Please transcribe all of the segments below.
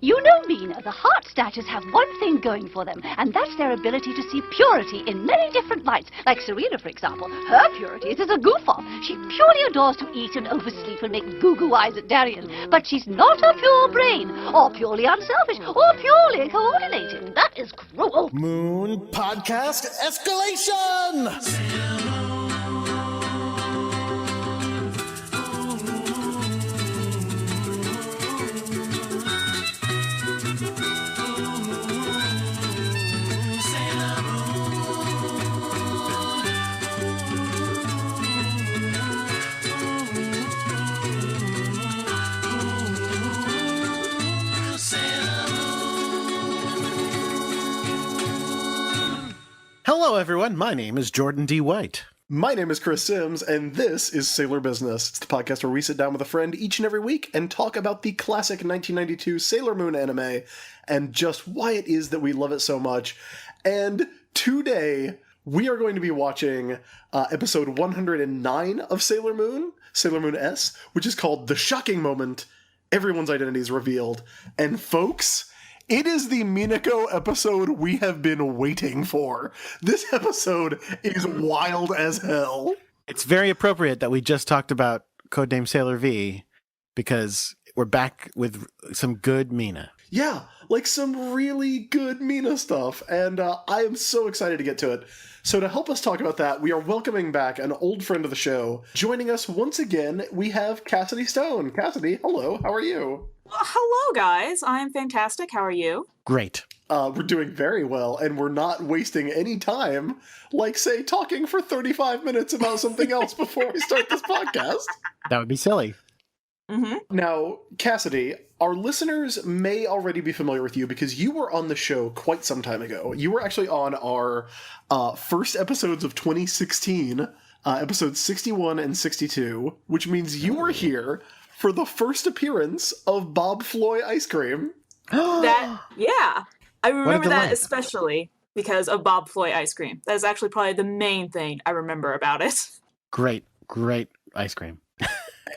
You know, Mina, the heart statues have one thing going for them, and that's their ability to see purity in many different lights. Like Serena, for example. Her purity is as a goof-off. She purely adores to eat and oversleep and make goo-goo eyes at Darian. But she's not a pure brain, or purely unselfish, or purely coordinated. That is cruel. Moon Podcast Escalation! Hello, everyone. My name is Jordan D. White. My name is Chris Sims, and this is Sailor Business. It's the podcast where we sit down with a friend each and every week and talk about the classic 1992 Sailor Moon anime and just why it is that we love it so much. And today, we are going to be watching episode 109 of Sailor Moon S, which is called The Shocking Moment. Everyone's identity is revealed. And folks, it is the Minako episode we have been waiting for. This episode is wild as hell. It's very appropriate that we just talked about Codename Sailor V because we're back with some good Mina. Yeah, like some really good Mina stuff, and I am so excited to get to it. So to help us talk about that, we are welcoming back an old friend of the show. Joining us once again, we have Cassidy Stone. Cassidy, hello, how are you? Well, hello, guys. I'm fantastic. How are you? Great. We're doing very well, and we're not wasting any time, like, say, talking for 35 minutes about something else before we start this podcast. That would be silly. Mm-hmm. Now, Cassidy, our listeners may already be familiar with you because you were on the show quite some time ago. You were actually on our first episodes of 2016, episodes 61 and 62, which means you were here for the first appearance of Bob Floy ice cream. Yeah. I remember that delight. Especially because of Bob Floy ice cream. That is actually probably the main thing I remember about it. Great ice cream.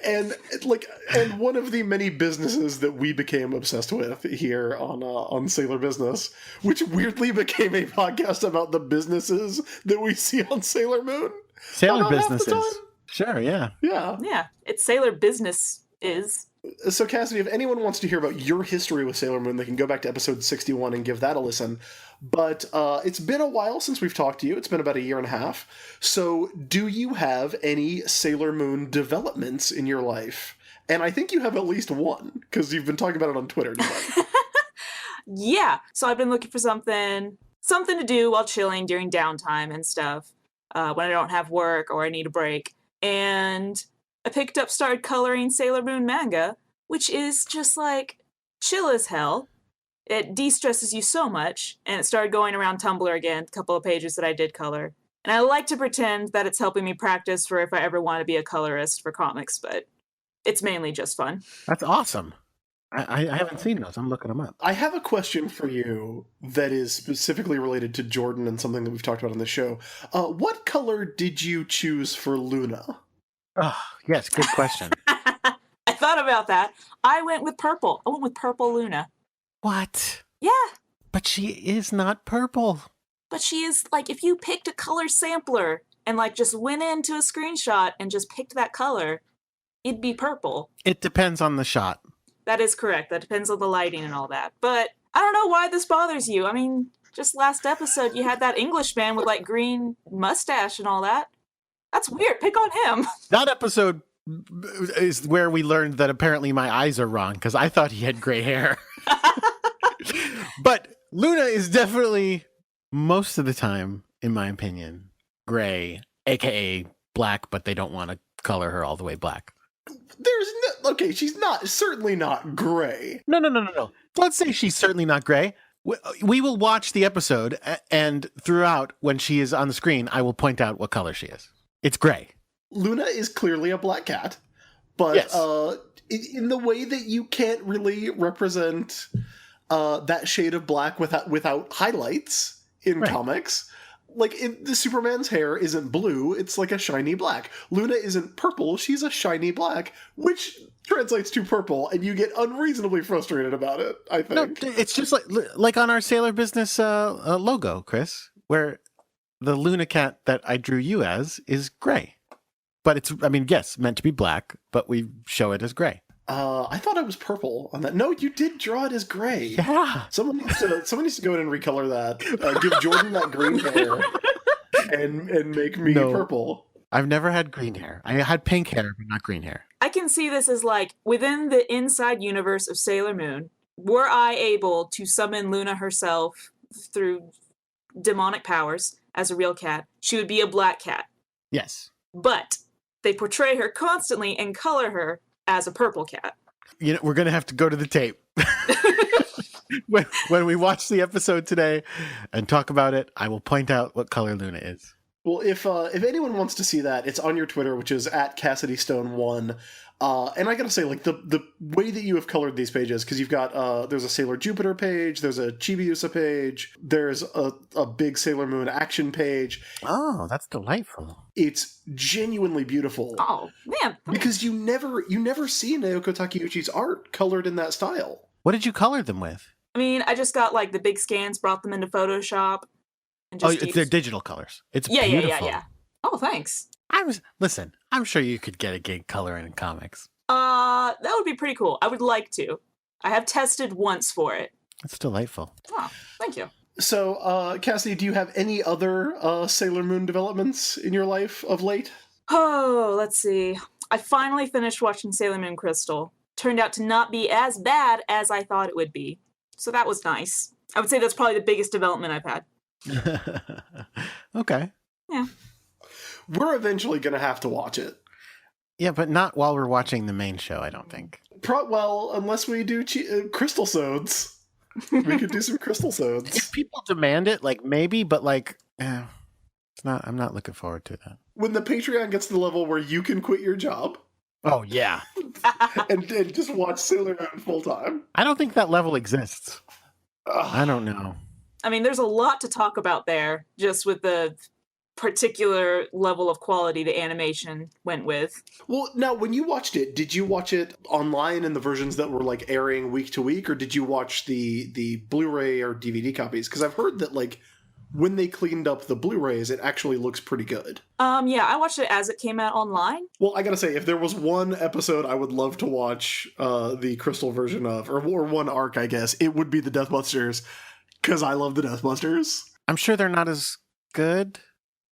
And one of the many businesses that we became obsessed with here on Sailor Business, which weirdly became a podcast about the businesses that we see on Sailor Moon. Sailor About half the businesses. time. Sure, yeah. Yeah. Yeah. It's Sailor Business is. So Cassidy, if anyone wants to hear about your history with Sailor Moon, they can go back to episode 61 and give that a listen. But it's been a while since we've talked to you. It's been about a year and a half. So do you have any Sailor Moon developments in your life? And I think you have at least one, because you've been talking about it on Twitter. Yeah. So I've been looking for something to do while chilling during downtime and stuff, when I don't have work or I need a break. And I started coloring Sailor Moon manga, which is just like chill as hell. It de-stresses you so much, and it started going around Tumblr again, a couple of pages that I did color. And I like to pretend that it's helping me practice for if I ever want to be a colorist for comics, but it's mainly just fun. That's awesome. I haven't seen those. I'm looking them up. I have a question for you that is specifically related to Jordan and something that we've talked about on the show. What color did you choose for Luna? Oh, yes, good question. I thought about that. I went with purple. I went with purple Luna. What? Yeah. But she is not purple. But she is, like, if you picked a color sampler and, like, just went into a screenshot and just picked that color, it'd be purple. It depends on the shot. That is correct. That depends on the lighting and all that. But I don't know why this bothers you. I mean, just last episode, you had that Englishman with, like, green mustache and all that. That's weird. Pick on him. That episode is where we learned that apparently my eyes are wrong, because I thought he had gray hair. But Luna is definitely, most of the time, in my opinion, gray, aka black, but they don't want to color her all the way black. Okay, she's certainly not gray. No. Let's say she's certainly not gray. We will watch the episode, and throughout, when she is on the screen, I will point out what color she is. It's gray. Luna is clearly a black cat, but yes. In the way that you can't really represent that shade of black without highlights in right. comics, the Superman's hair isn't blue, it's like a shiny black. Luna isn't purple, she's a shiny black, which translates to purple, and you get unreasonably frustrated about it, I think. No, it's just like on our Sailor Business logo, Chris, where the Luna cat that I drew you as is gray. But it's, I mean, yes, meant to be black, but we show it as gray. I thought I was purple on that. No, you did draw it as gray. Yeah. Someone needs to go in and recolor that. Give Jordan that green hair and make me purple. I've never had green hair. I had pink hair, but not green hair. I can see this as like within the inside universe of Sailor Moon, were I able to summon Luna herself through demonic powers as a real cat, she would be a black cat. Yes. But they portray her constantly and color her as a purple cat. You know, we're going to have to go to the tape. When we watch the episode today and talk about it, I will point out what color Luna is. Well, if anyone wants to see that, it's on your Twitter, which is @CassidyStone1. And I gotta say, like, the way that you have colored these pages, because you've got, there's a Sailor Jupiter page, there's a Chibiusa page, there's a big Sailor Moon action page. Oh, that's delightful. It's genuinely beautiful. Oh, man. Because you never see Naoko Takeuchi's art colored in that style. What did you color them with? I mean, I just got like the big scans, brought them into Photoshop. And just They're digital colors. It's yeah, beautiful. yeah. Oh, thanks. Listen, I'm sure you could get a gig coloring in comics. That would be pretty cool. I would like to. I have tested once for it. That's delightful. Oh, thank you. So, Cassidy, do you have any other Sailor Moon developments in your life of late? Oh, let's see. I finally finished watching Sailor Moon Crystal. Turned out to not be as bad as I thought it would be. So that was nice. I would say that's probably the biggest development I've had. Okay. Yeah. We're eventually going to have to watch it. Yeah, but not while we're watching the main show, I don't think. Well, unless we do Crystal Sodes. We could do some Crystal Sodes. If people demand it, like, maybe, but, like, it's not. I'm not looking forward to that. When the Patreon gets to the level where you can quit your job. Oh, yeah. and just watch Sailor Moon full time. I don't think that level exists. I don't know. I mean, there's a lot to talk about there, just with the particular level of quality the animation went with. Well, now, when you watched it, did you watch it online in the versions that were, like, airing week to week, or did you watch the Blu-ray or DVD copies? Because I've heard that, like, when they cleaned up the Blu-rays, it actually looks pretty good. Yeah, I watched it as it came out online. Well, I gotta say, if there was one episode I would love to watch the Crystal version of, or one arc, I guess, it would be the Deathbusters, because I love the Deathbusters. I'm sure they're not as good,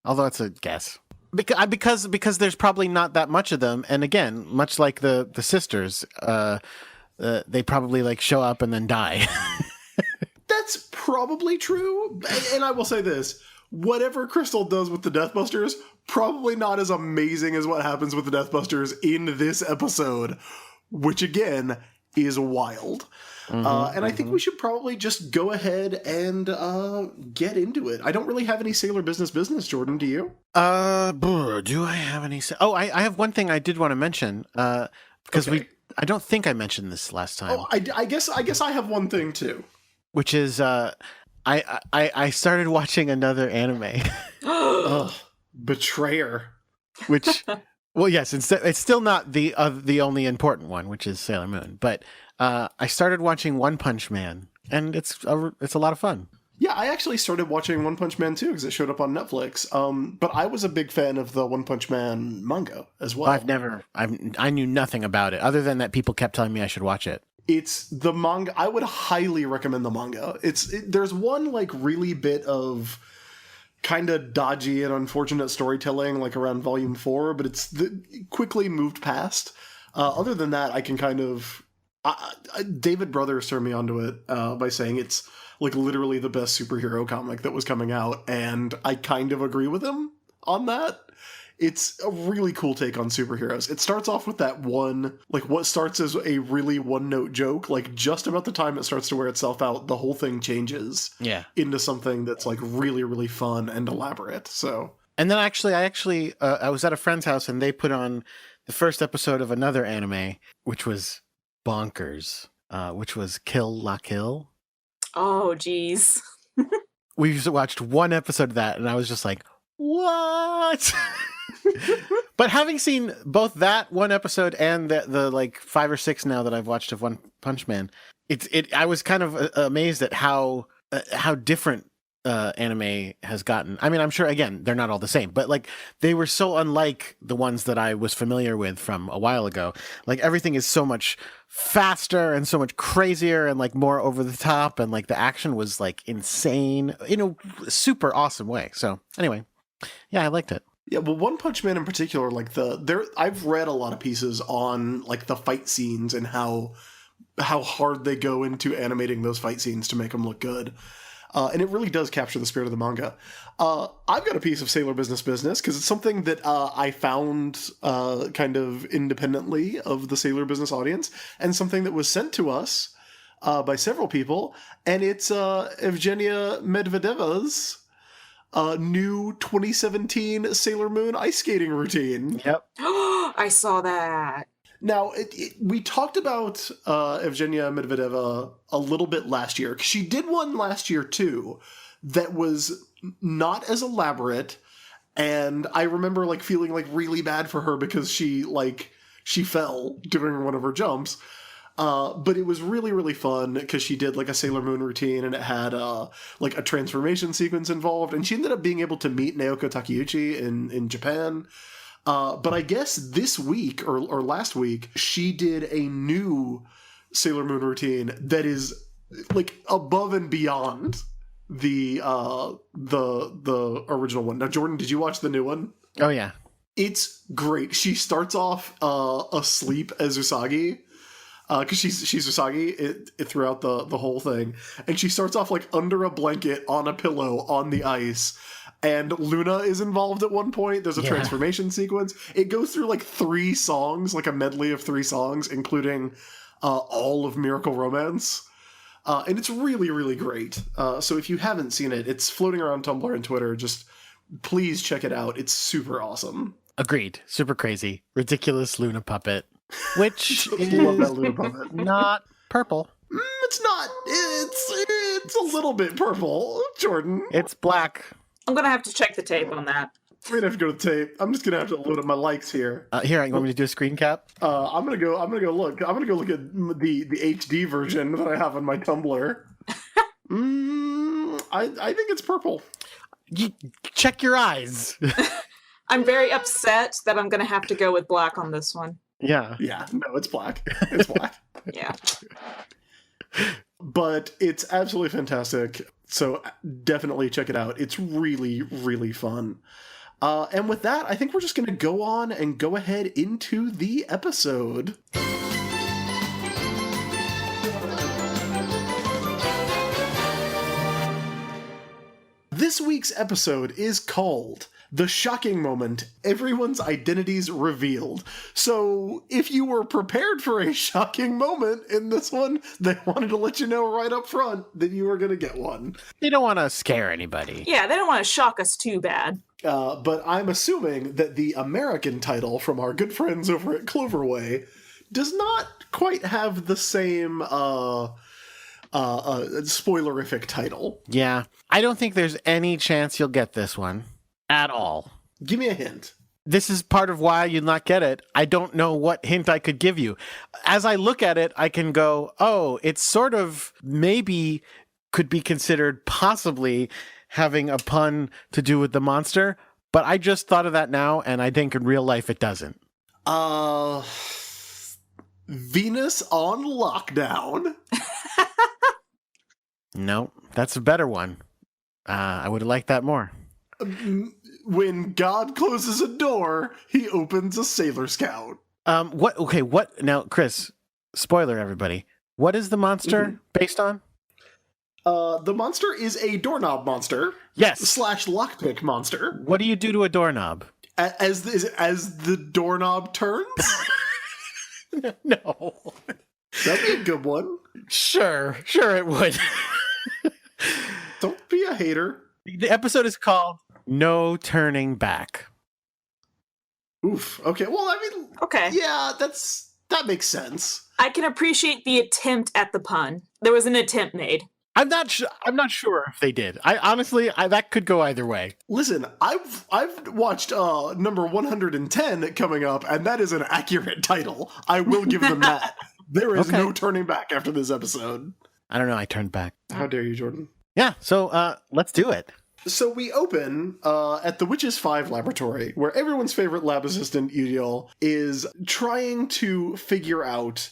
although it's a guess. Because there's probably not that much of them, and again, much like the sisters, they probably, like, show up and then die. That's probably true, and I will say this. Whatever Crystal does with the Deathbusters, probably not as amazing as what happens with the Deathbusters in this episode, which, again, is wild. And I think we should probably just go ahead and get into it. I don't really have any Sailor business, Jordan, do you? Do I have any... I have one thing I did want to mention, because I don't think I mentioned this last time. Oh, I guess I have one thing, too. Which is, I started watching another anime. Ugh, Betrayer. Which, well, yes, it's still not the only important one, which is Sailor Moon. But I started watching One Punch Man, and it's a lot of fun. Yeah, I actually started watching One Punch Man too because it showed up on Netflix. But I was a big fan of the One Punch Man manga as well. I knew nothing about it other than that people kept telling me I should watch it. It's the manga. I would highly recommend the manga. There's one, like, really bit of kind of dodgy and unfortunate storytelling, like around volume 4, but it's quickly moved past. Other than that, I can kind of... David Brothers turned me onto it by saying it's, like, literally the best superhero comic that was coming out, and I kind of agree with him on that. It's a really cool take on superheroes. It starts off with that one, like, what starts as a really one-note joke, like, just about the time it starts to wear itself out, the whole thing changes into something that's, like, really, really fun and elaborate, so... And then I was at a friend's house, and they put on the first episode of another anime, which was bonkers, which was Kill La Kill. Oh, geez. we watched one episode of that, and I was just like, what? But having seen both that one episode and the like 5 or 6 now that I've watched of One Punch Man, I was kind of amazed at how different anime has gotten. I mean, I'm sure again they're not all the same, but like they were so unlike the ones that I was familiar with from a while ago. Like everything is so much faster and so much crazier and like more over the top, and like the action was like insane in a super awesome way. So anyway, yeah, I liked it. Yeah, well, One Punch Man in particular, like I've read a lot of pieces on like the fight scenes and how hard they go into animating those fight scenes to make them look good. And it really does capture the spirit of the manga. I've got a piece of Sailor Business because it's something that I found kind of independently of the Sailor Business audience, and something that was sent to us by several people, and it's Evgenia Medvedeva's new 2017 Sailor Moon ice skating routine. Yep. I saw that. Now, we talked about Evgenia Medvedeva a little bit last year, because she did one last year, too, that was not as elaborate, and I remember, like, feeling, like, really bad for her because she fell during one of her jumps. But it was really, really fun because she did like a Sailor Moon routine, and it had like a transformation sequence involved, and she ended up being able to meet Naoko Takeuchi in Japan. But I guess this week or last week, she did a new Sailor Moon routine that is like above and beyond the original one. Now, Jordan, did you watch the new one? Oh yeah, it's great. She starts off asleep as Usagi. Because she's Usagi throughout the whole thing. And she starts off like under a blanket on a pillow on the ice. And Luna is involved at one point. There's a transformation sequence. It goes through like 3 songs, like a medley of 3 songs, including all of Miracle Romance. And it's really, really great. So if you haven't seen it, it's floating around Tumblr and Twitter. Just please check it out. It's super awesome. Agreed. Super crazy. Ridiculous Luna puppet. Which is Love that Luna puppet. Not purple. It's not. It's a little bit purple, Jordan. It's black. I'm gonna have to check the tape on that. We're gonna have to go to the tape. I'm just gonna have to load up my likes here. Here, you want me to do a screen cap? I'm gonna go look. I'm gonna go look at the HD version that I have on my Tumblr. I think it's purple. Check your eyes. I'm very upset that I'm gonna have to go with black on this one. Yeah. Yeah. No, it's black. It's black. Yeah. But it's absolutely fantastic. So definitely check it out. It's really, really fun. And with that, I think we're just going to go on and go ahead into the episode. This week's episode is called The Shocking Moment, Everyone's Identities Revealed. So if you were prepared for a shocking moment in this one, they wanted to let you know right up front that you were going to get one. They don't want to scare anybody. Yeah, they don't want to shock us too bad. But I'm assuming that the American title from our good friends over at Cloverway does not quite have the same spoilerific title. Yeah. I don't think there's any chance you'll get this one at all. Give me a hint. This is part of why you'll not get it. I don't know what hint I could give you. As I look at it, I can go, oh, it's sort of maybe could be considered possibly having a pun to do with the monster, but I just thought of that now, and I think in real life it doesn't. Venus on Lockdown. No, that's a better one. I would have liked that more. When God closes a door, he opens a Sailor Scout. What now, Chris, spoiler everybody. What is the monster based on? The monster is a doorknob monster. Yes. / lockpick monster. What do you do to a doorknob? As the doorknob turns? No. That'd be a good one. Sure it would. Don't be a hater. The episode is called No Turning Back. Oof. Okay. Well, I mean, Okay. yeah, that makes sense. I can appreciate the attempt at the pun. There was an attempt made. I'm not sure if they did. I honestly, that could go either way. Listen, I've watched number 110 coming up, and that is an accurate title. I will give them that. There is no turning back after this episode. I don't know. I turned back. How dare you, Jordan? Yeah. So let's do it. So we open at the Witches 5 laboratory, where everyone's favorite lab assistant, Udial, is trying to figure out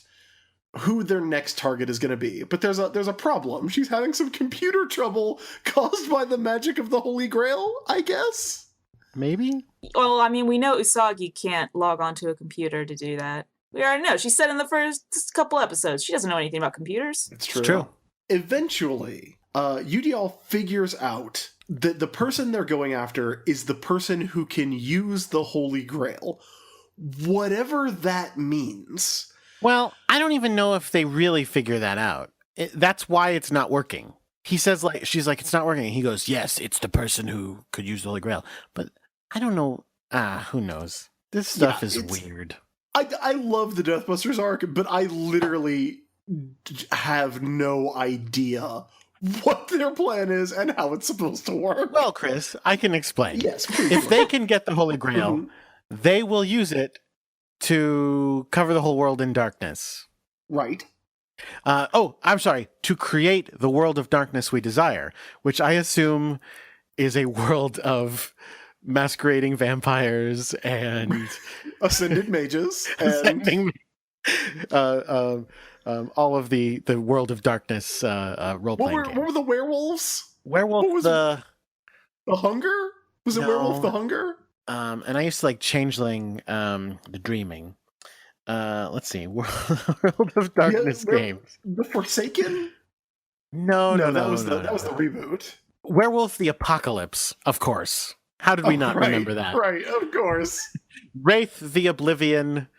who their next target is going to be. But there's a problem. She's having some computer trouble caused by the magic of the Holy Grail, I guess? Maybe? Well, I mean, we know Usagi can't log onto a computer to do that. We already know. She said in the first couple episodes. She doesn't know anything about computers. It's true. It's true. Eventually, Udial figures out that the person they're going after is the person who can use the Holy Grail. Whatever that means. Well, I don't even know if they really figure that out. That's why it's not working. He says, she's like, it's not working. And he goes, yes, it's the person who could use the Holy Grail. But I don't know. Who knows? This stuff is weird. I love the Deathbusters arc, but I literally have no idea what their plan is and how it's supposed to work. Well, Chris, I can explain. Yes, please. If they can get the Holy Grail, they will use it to cover the whole world in darkness. Right. I'm sorry. To create the world of darkness we desire, which I assume is a world of masquerading vampires and ascended mages and all of the world of darkness role-playing games. What were the werewolves? The Hunger? Was it Werewolf the Hunger? And I used to like Changeling, the Dreaming. Let's see, World of Darkness games. The Forsaken? No, that was the reboot. Werewolf the Apocalypse, of course. How did we not remember that? Right, of course. Wraith the Oblivion,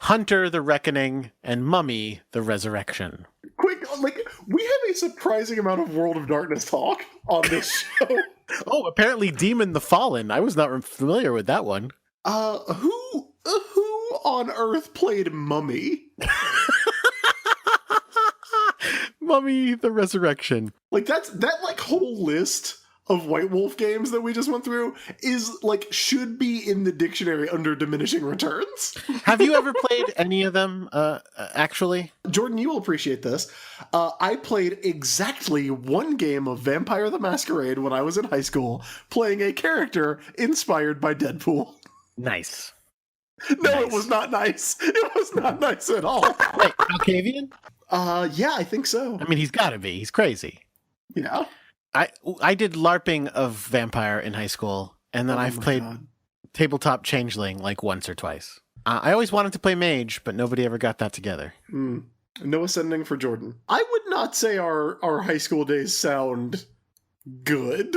Hunter the Reckoning, and Mummy the Resurrection. Quick, we have a surprising amount of World of Darkness talk on this show. Oh, apparently Demon the Fallen. I was not familiar with that one. Who on Earth played Mummy? Mummy the Resurrection. That whole list of White Wolf games that we just went through is should be in the dictionary under diminishing returns. Have you ever played any of them, actually? Jordan, you will appreciate this. I played exactly one game of Vampire the Masquerade when I was in high school, playing a character inspired by Deadpool. Nice. No, nice. It was not nice. It was not nice at all. Wait, Alcavian? Yeah, I think so. I mean, he's got to be. He's crazy. Yeah. I did LARPing of Vampire in high school, and then I've played Tabletop Changeling once or twice. I always wanted to play Mage, but nobody ever got that together. No ascending for Jordan. I would not say our high school days sound good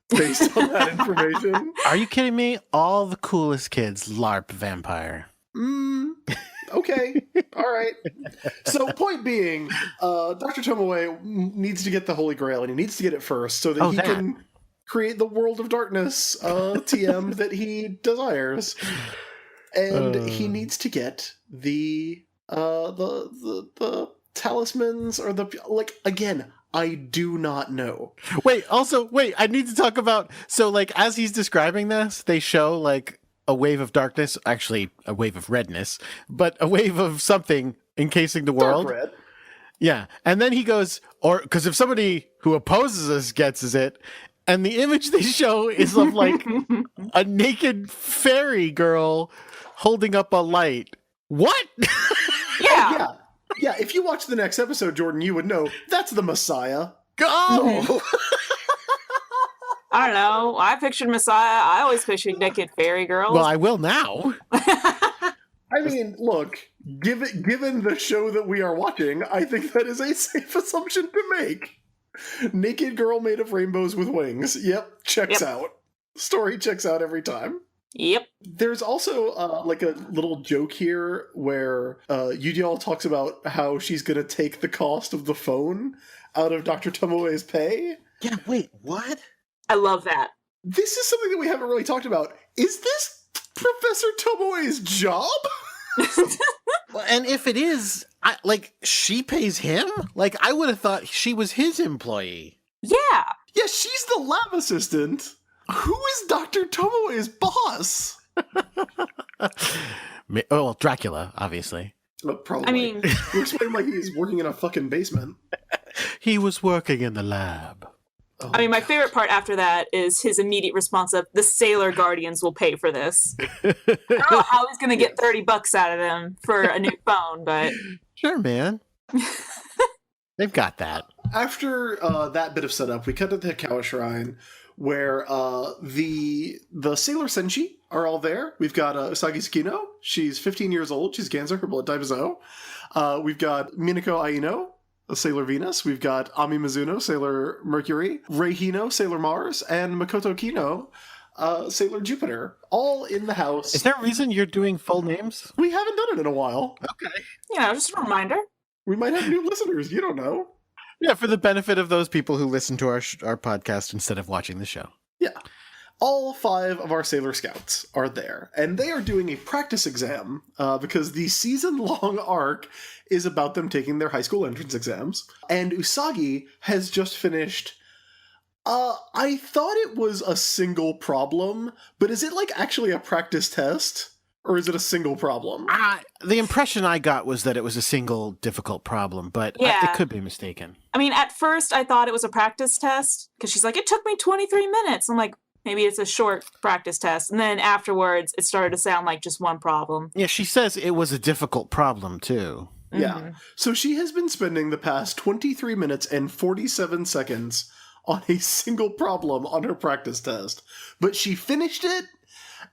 based on that information. Are you kidding me? All the coolest kids LARP Vampire. Okay. All right. So point being, Dr. Tomoe needs to get the Holy Grail, and he needs to get it first so that he can create the World of Darkness TM that he desires. And he needs to get the talismans or again, I do not know. Wait, I need to talk about, as he's describing this, they show a wave of darkness, actually a wave of redness, but a wave of something encasing the world. Dark red. Yeah. And then he goes, because if somebody who opposes us gets it, and the image they show is of a naked fairy girl holding up a light. What? Yeah. Yeah, if you watch the next episode, Jordan, you would know that's the Messiah. Oh! I don't know. I pictured Messiah. I always pictured naked fairy girls. Well, I will now. I mean, look, given the show that we are watching, I think that is a safe assumption to make. Naked girl made of rainbows with wings. Yep, checks out. Story checks out every time. Yep. There's also a little joke here where Udial talks about how she's going to take the cost of the phone out of Dr. Tomoe's pay. Yeah, wait, what? I love that. This is something that we haven't really talked about. Is this Professor Tomoe's job? Well, and if it is, she pays him? Like, I would have thought she was his employee. Yeah. Yeah, she's the lab assistant. Who is Dr. Tomoe's boss? Well, Dracula, obviously. Probably. I mean, you explain like he's working in a fucking basement. He was working in the lab. Oh, I mean, my favorite part after that is his immediate response of, the Sailor Guardians will pay for this. I don't know how he's going to get $30 out of them for a new phone, but... Sure, man. They've got that. After that bit of setup, we cut to the Hikawa Shrine, where the Sailor Senshi are all there. We've got Usagi Tsukino. She's 15 years old. She's Cancer. Her blood type is O. We've got Minako Aino, a Sailor Venus. We've got Ami Mizuno, Sailor Mercury. Rei Hino, Sailor Mars. And Makoto Kino, Sailor Jupiter. All in the house. Is there a reason you're doing full names? We haven't done it in a while. Okay. Just a reminder. We might have new listeners. You don't know. Yeah, for the benefit of those people who listen to our podcast instead of watching the show. Yeah. All 5 of our Sailor Scouts are there, and they are doing a practice exam because the season-long arc is about them taking their high school entrance exams. And Usagi has just finished... I thought it was a single problem, but is it actually a practice test? Or is it a single problem? The impression I got was that it was a single difficult problem, but Yeah. it could be mistaken. I mean, at first I thought it was a practice test, because she's like, it took me 23 minutes. I'm like, maybe it's a short practice test. And then afterwards, it started to sound like just one problem. Yeah, she says it was a difficult problem, too. Yeah. So she has been spending the past 23 minutes and 47 seconds on a single problem on her practice test. But she finished it,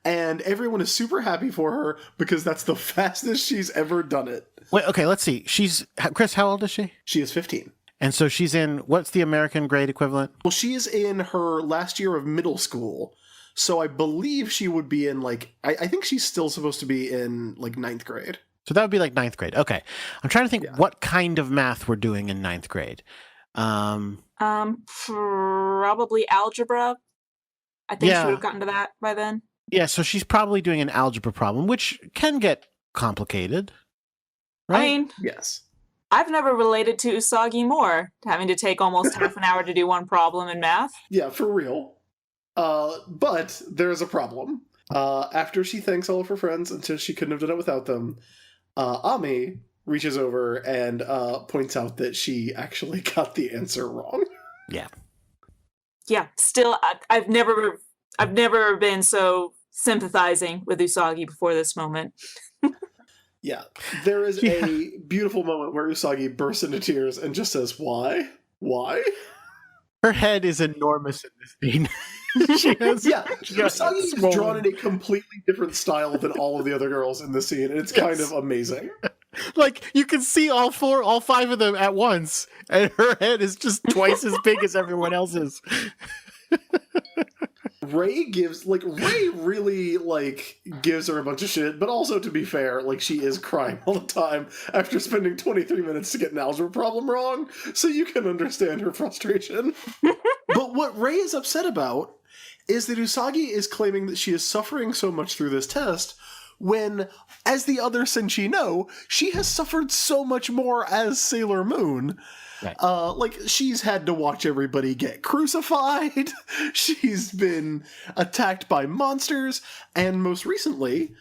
and everyone is super happy for her because that's the fastest she's ever done it. Wait, okay, let's see. Chris, how old is she? She is 15. And so she's in, what's the American grade equivalent? Well, she is in her last year of middle school. So I believe she would be in I think she's still supposed to be in 9th grade. So that would be 9th grade. Okay. I'm trying to think what kind of math we're doing in 9th grade. Probably algebra. I think she would have gotten to that by then. Yeah, so she's probably doing an algebra problem, which can get complicated, right? I mean, yes. I've never related to Usagi more, having to take almost half an hour to do one problem in math. Yeah, for real. But there is a problem. After she thanks all of her friends until she couldn't have done it without them, Ami reaches over and points out that she actually got the answer wrong. Yeah. Yeah, still, I've never been so sympathizing with Usagi before this moment. Yeah, there is a beautiful moment where Usagi bursts into tears and just says, "Why? Why?" Her head is enormous in this scene. Usagi's drawn in a completely different style than all of the other girls in the scene, and it's kind of amazing. You can see all 5 of them at once, and her head is just twice as big as everyone else's. Ray really gives her a bunch of shit, but also, to be fair, she is crying all the time after spending 23 minutes to get an algebra problem wrong, so you can understand her frustration. But what Ray is upset about is that Usagi is claiming that she is suffering so much through this test when, as the other Senshi know, she has suffered so much more as Sailor Moon. Right. She's had to watch everybody get crucified, she's been attacked by monsters, and most recently,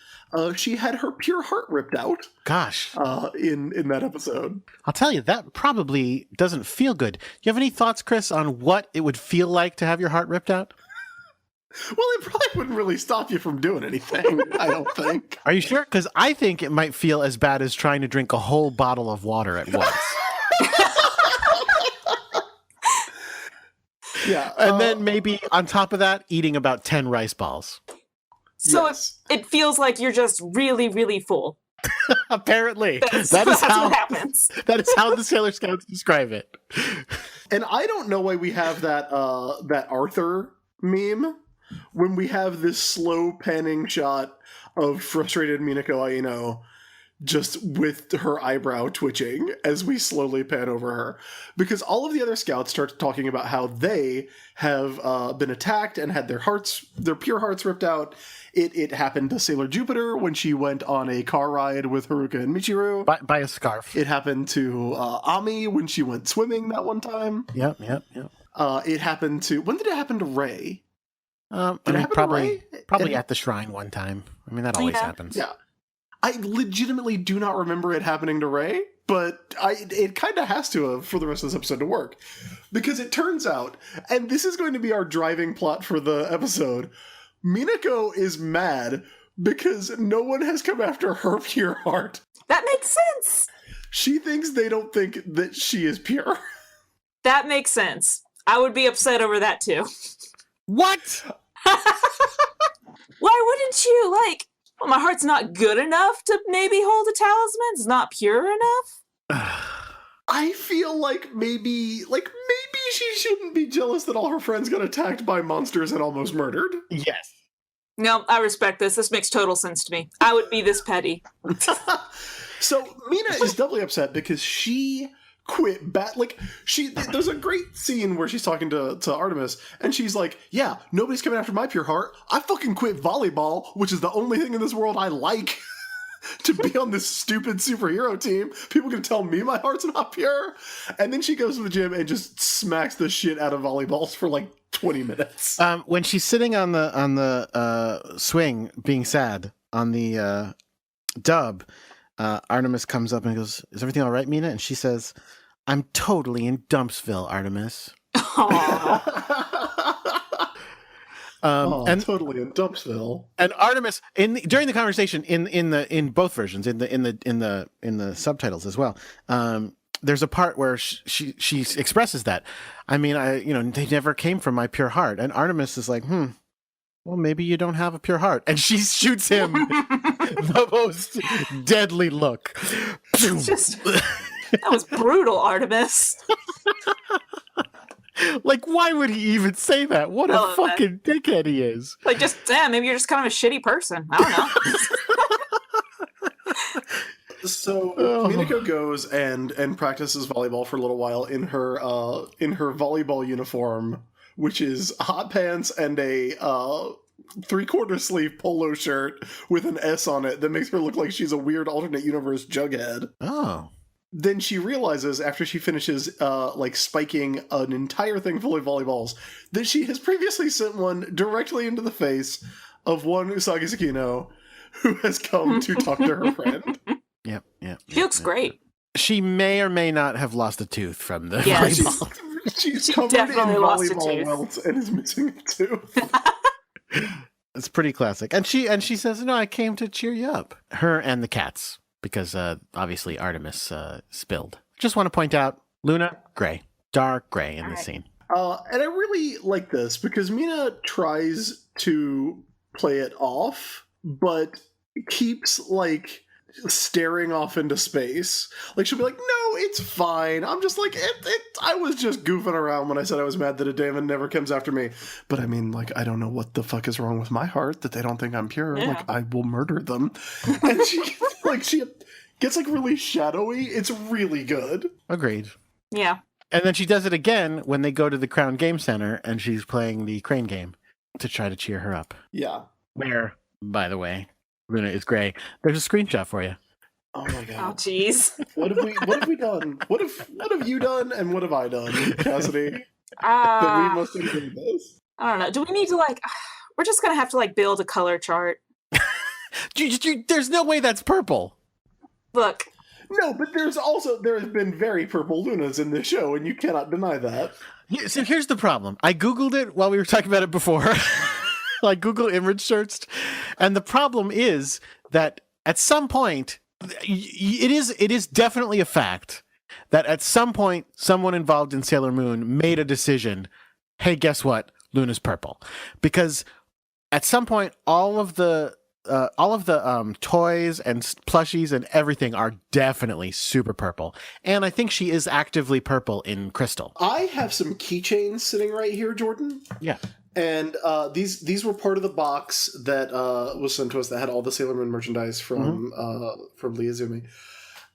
she had her pure heart ripped out. Gosh. In that episode. I'll tell you, that probably doesn't feel good. Do you have any thoughts, Chris, on what it would feel like to have your heart ripped out? Well, it probably wouldn't really stop you from doing anything, I don't think. Are you sure? Because I think it might feel as bad as trying to drink a whole bottle of water at once. Yeah. And then maybe on top of that, eating about 10 rice balls. So yes. it feels like you're just really, really full. Apparently. That's what happens. That is how the Sailor Scouts describe it. And I don't know why we have that Arthur meme when we have this slow panning shot of frustrated Minako Aino just with her eyebrow twitching as we slowly pan over her. Because all of the other scouts start talking about how they have been attacked and had their pure hearts ripped out. It happened to Sailor Jupiter when she went on a car ride with Haruka and Michiru. By a scarf. It happened to Ami when she went swimming that one time. Yep. It happened to... When did it happen to Ray? Probably at the shrine one time. I mean, that always happens. Yeah. I legitimately do not remember it happening to Ray, but it kind of has to have for the rest of this episode to work. Because it turns out, and this is going to be our driving plot for the episode, Minako is mad because no one has come after her pure heart. That makes sense. She thinks they don't think that she is pure. That makes sense. I would be upset over that too. What? Why wouldn't you? Like, well, my heart's not good enough to maybe hold a talisman. It's not pure enough. I feel like maybe she shouldn't be jealous that all her friends got attacked by monsters and almost murdered. Yes. No, I respect this. This makes total sense to me. I would be this petty. So Mina is doubly upset because she quit there's a great scene where she's talking to Artemis and she's like, yeah, nobody's coming after my pure heart. I fucking quit volleyball, which is the only thing in this world I like, to be on this stupid superhero team. People can tell me my heart's not pure. And then she goes to the gym and just smacks the shit out of volleyballs for like 20 minutes. When she's sitting on the swing being sad on the dub, Artemis comes up and goes, "Is everything all right, Mina?" And she says, "I'm totally in Dumpsville, Artemis." And totally in Dumpsville. And Artemis during the conversation in both versions in the subtitles as well. There's a part where she expresses that. I mean, they never came from my pure heart. And Artemis is like, well, maybe you don't have a pure heart. And she shoots him the most deadly look. That was brutal, Artemis. Like, why would he even say that? What a fucking dickhead he is. Like, maybe you're just kind of a shitty person. I don't know. So Minako goes and practices volleyball for a little while in her volleyball uniform, which is hot pants and a 3/4 sleeve polo shirt with an S on it that makes her look like she's a weird alternate universe Jughead. Oh. Then she realizes after she finishes spiking an entire thing full of volleyballs that she has previously sent one directly into the face of one Usagi Tsukino who has come to talk to her friend. Yep. She looks great. She may or may not have lost a tooth from the Yes. volleyball. She's She covered definitely in lost a volleyball tooth. welts and is missing a tooth. It's pretty classic. And she says, "No, I came to cheer you up." Her and the cats, because obviously Artemis spilled. Just want to point out, Luna, gray. Dark gray in this scene. And I really like this because Mina tries to play it off, but keeps staring off into space. Like, she'll be like, "No, it's fine. I'm just like, I was just goofing around when I said I was mad that a demon never comes after me. But I mean, I don't know what the fuck is wrong with my heart that they don't think I'm pure. Yeah. I will murder them." And she gets really shadowy. It's really good. Agreed. Yeah. And then she does it again when they go to the Crown Game Center and she's playing the crane game to try to cheer her up. Yeah. Where, by the way, Luna is gray. There's a screenshot for you. Oh my Oh, god. jeez. What have we done? What have you done and what have I done, Cassidy? That we must include this. I don't know. Do we need to we're just gonna have to build a color chart. There's no way that's purple. Look. No, but there have been very purple Lunas in this show, and you cannot deny that. Yeah, so here's the problem. I Googled it while we were talking about it before. Google image searched. And the problem is that at some point, it is definitely a fact that at some point, someone involved in Sailor Moon made a decision, hey, guess what? Luna's purple. Because at some point, all of the toys and plushies and everything are definitely super purple. And I think she is actively purple in Crystal. I have some keychains sitting right here, Jordan. Yeah. And these were part of the box that was sent to us that had all the Sailor Moon merchandise from Liazumi.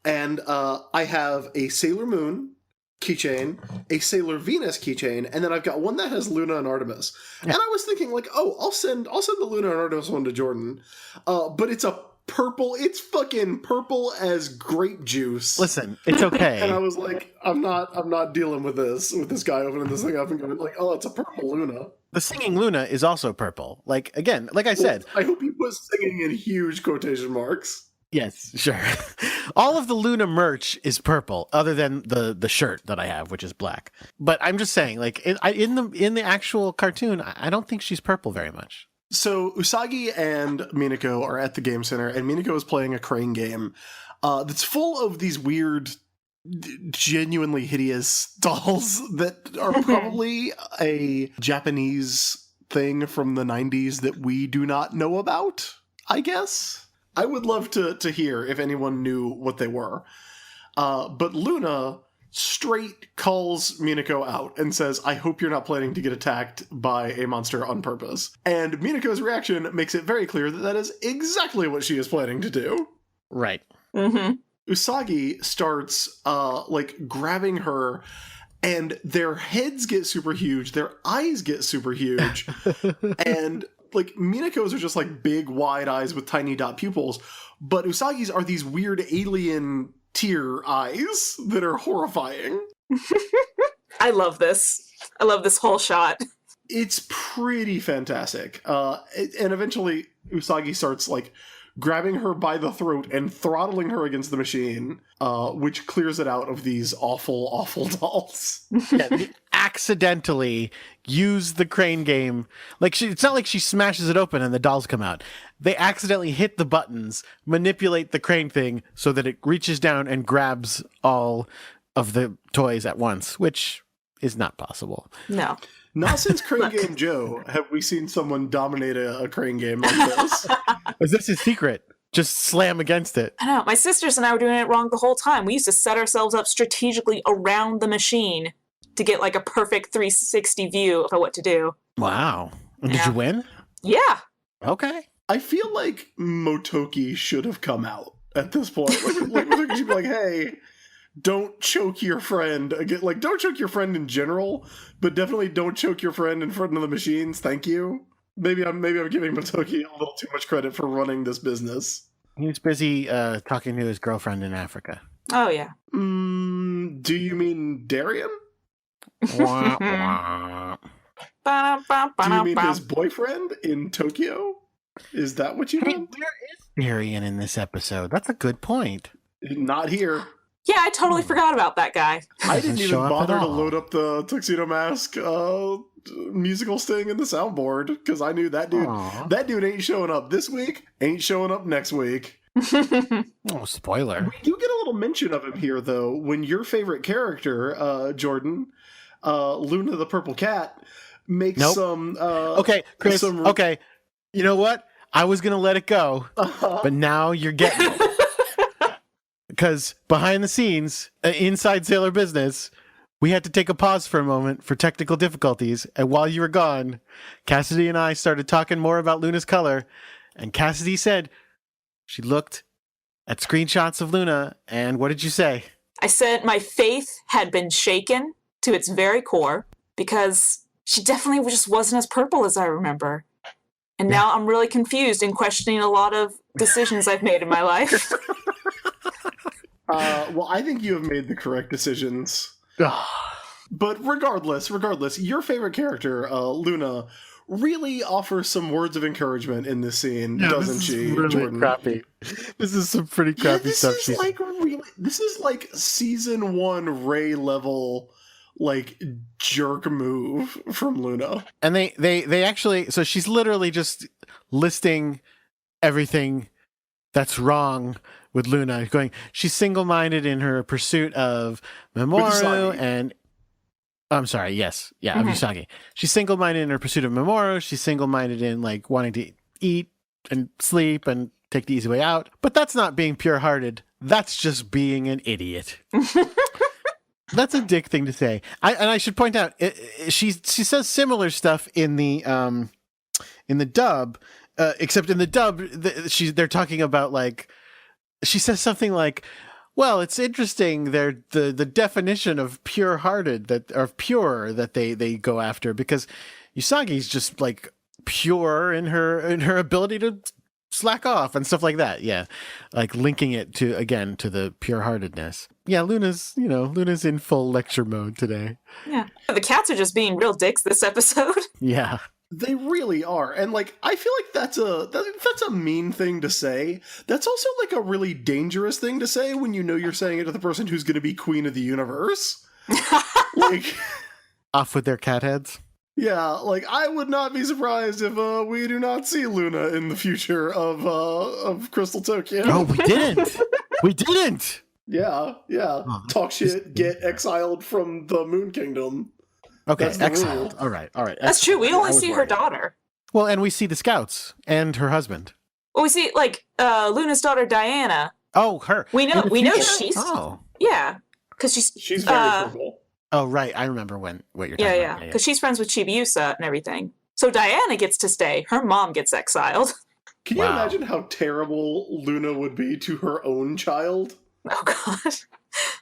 And I have a Sailor Moon keychain, a Sailor Venus keychain, and then I've got one that has Luna and Artemis. Yeah. And I was thinking, like, oh, I'll send the Luna and Artemis one to Jordan. But it's a purple. It's fucking purple as grape juice. Listen, it's okay. And I was like, I'm not dealing with this guy opening this thing up and going like, oh, it's a purple Luna. The singing Luna is also purple. Like, again, like I said. I hope he was singing in huge quotation marks. Yes, sure. All of the Luna merch is purple, other than the shirt that I have, which is black. But I'm just saying, like, in the actual cartoon, I don't think she's purple very much. So Usagi and Minako are at the game center, and Minako is playing a crane game that's full of these weird, genuinely hideous dolls that are probably a Japanese thing from the 90s that we do not know about, I guess. I would love to hear if anyone knew what they were. But Luna straight calls Minako out and says, I hope you're not planning to get attacked by a monster on purpose. And Minako's reaction makes it very clear that that is exactly what she is planning to do. Right. Mm-hmm. Usagi starts, grabbing her, and their heads get super huge, their eyes get super huge, and... like, Minako's are just, like, big, wide eyes with tiny dot pupils, but Usagi's are these weird alien tear eyes that are horrifying. I love this. I love this whole shot. It's pretty fantastic. And eventually, Usagi starts, like, grabbing her by the throat and throttling her against the machine, which clears it out of these awful, awful dolls. Yeah, they accidentally use the crane game. Like, it's not like she smashes it open and the dolls come out. They accidentally hit the buttons, manipulate the crane thing so that it reaches down and grabs all of the toys at once, which is not possible. No. Not since Crane Game Joe have we seen someone dominate a crane game like this. Is this his secret? Just slam against it. I know. My sisters and I were doing it wrong the whole time. We used to set ourselves up strategically around the machine to get like a perfect 360 view of what to do. Wow. And did you win? Yeah. Okay. I feel like Motoki should have come out at this point. Like Motoki should be like, hey, don't choke your friend. Again, like, don't choke your friend in general, but definitely don't choke your friend in front of the machines. Thank you. Maybe I'm giving Motoki a little too much credit for running this business. He was busy talking to his girlfriend in Africa. Oh, yeah. Do you mean Darian? Wah, wah. Do you mean his boyfriend in Tokyo? Is that what you mean? Where is Darian in this episode? That's a good point. Not here. Yeah, I totally forgot about that guy. I didn't even show up bother at to all. load up the Tuxedo Mask musical sting in the soundboard because I knew that dude. Aw. That dude ain't showing up this week. Ain't showing up next week. Oh, spoiler. We do get a little mention of him here, though, when your favorite character, Jordan, Luna the Purple Cat, makes some. Okay, Chris. Okay, you know what? I was gonna let it go, but now you're getting it. Because behind the scenes, inside Sailor Business, we had to take a pause for a moment for technical difficulties. And while you were gone, Cassidy and I started talking more about Luna's color. And Cassidy said she looked at screenshots of Luna. And what did you say? I said my faith had been shaken to its very core because she definitely just wasn't as purple as I remember. And now I'm really confused and questioning a lot of decisions I've made in my life. Well, I think you have made the correct decisions. But regardless, your favorite character, Luna, really offers some words of encouragement in this scene, doesn't she, Really Jordan? crappy. This is some pretty crappy stuff. This is like season 1 Ray level, like, jerk move from Luna. And they actually, so she's literally just listing everything that's wrong with Luna, going, she's single-minded in her pursuit of Mamoru and I'm sorry, yes. Yeah, of Usagi. She's single-minded in her pursuit of Mamoru. She's single-minded in, like, wanting to eat and sleep and take the easy way out. But that's not being pure-hearted. That's just being an idiot. That's a dick thing to say. And I should point out, she says similar stuff in the dub, except in the dub, they're talking about like, she says something like, well, it's interesting. They're the definition of pure-hearted that they go after, because Usagi's just like pure in her ability to slack off and stuff like that. Yeah, like linking it to the pure-heartedness. Yeah, Luna's in full lecture mode today. Yeah, the cats are just being real dicks this episode. Yeah. They really are. And like, I feel like that's a mean thing to say. That's also like a really dangerous thing to say when you know you're saying it to the person who's going to be queen of the universe. Like, off with their cat heads. Yeah, like, I would not be surprised if we do not see Luna in the future of Crystal Tokyo. Oh, we didn't. We didn't. Yeah. Oh, Talk shit, get exiled from the Moon Kingdom. Okay, That's the exiled. rule. All right. That's true. We only I was see her worried. daughter. Well, and we see the scouts and her husband. Well, we see like Luna's daughter Diana. Oh, her. We know In the future? she's Oh, because She's very purple. oh, right. I remember what you're talking yeah, about. because she's friends with Chibiusa and everything. So Diana gets to stay. Her mom gets exiled. Can you Wow. imagine how terrible Luna would be to her own child? Oh god.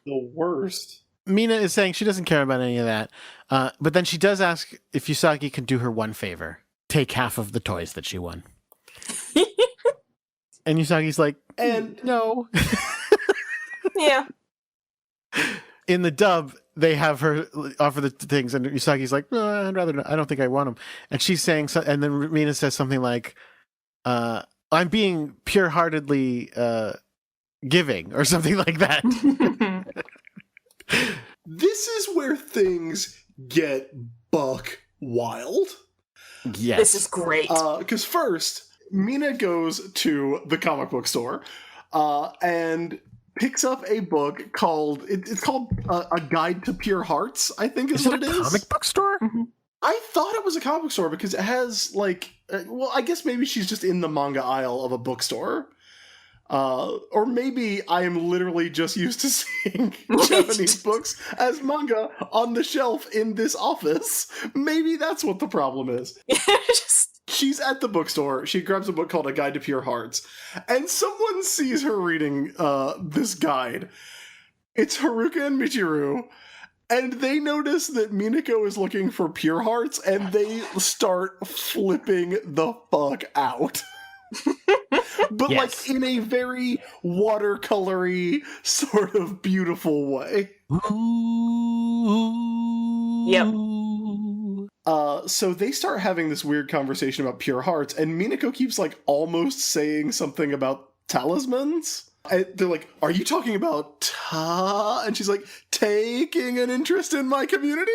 The worst. Mina is saying she doesn't care about any of that, but then she does ask if Usagi can do her one favor: take half of the toys that she won. And Usagi's like, And no. Yeah. In the dub, they have her offer the things, and Usagi's like, I'd rather not. I don't think I want them. And she's saying, and then Mina says something like, I'm being pure-heartedly giving, or something like that. this is where things get buck wild. Yes. This is great. Because first, Mina goes to the comic book store and picks up a book called A Guide to Pure Hearts, I think is what it is. Comic book store? I thought it was a comic book store because it has like, well, I guess maybe she's just in the manga aisle of a bookstore. Or maybe I am literally just used to seeing Japanese books as manga on the shelf in this office. Maybe that's what the problem is. Just She's at the bookstore. She grabs a book called A Guide to Pure Hearts, and someone sees her reading this guide. It's Haruka and Michiru, and they notice that Minako is looking for Pure Hearts, and they start flipping the fuck out. But Yes. like in a very watercolory, sort of beautiful way. Yep. So they start having this weird conversation about Pure Hearts, and Minako keeps like almost saying something about talismans. And they're like, "Are you talking about ta?" And she's like, "Taking an interest in my community."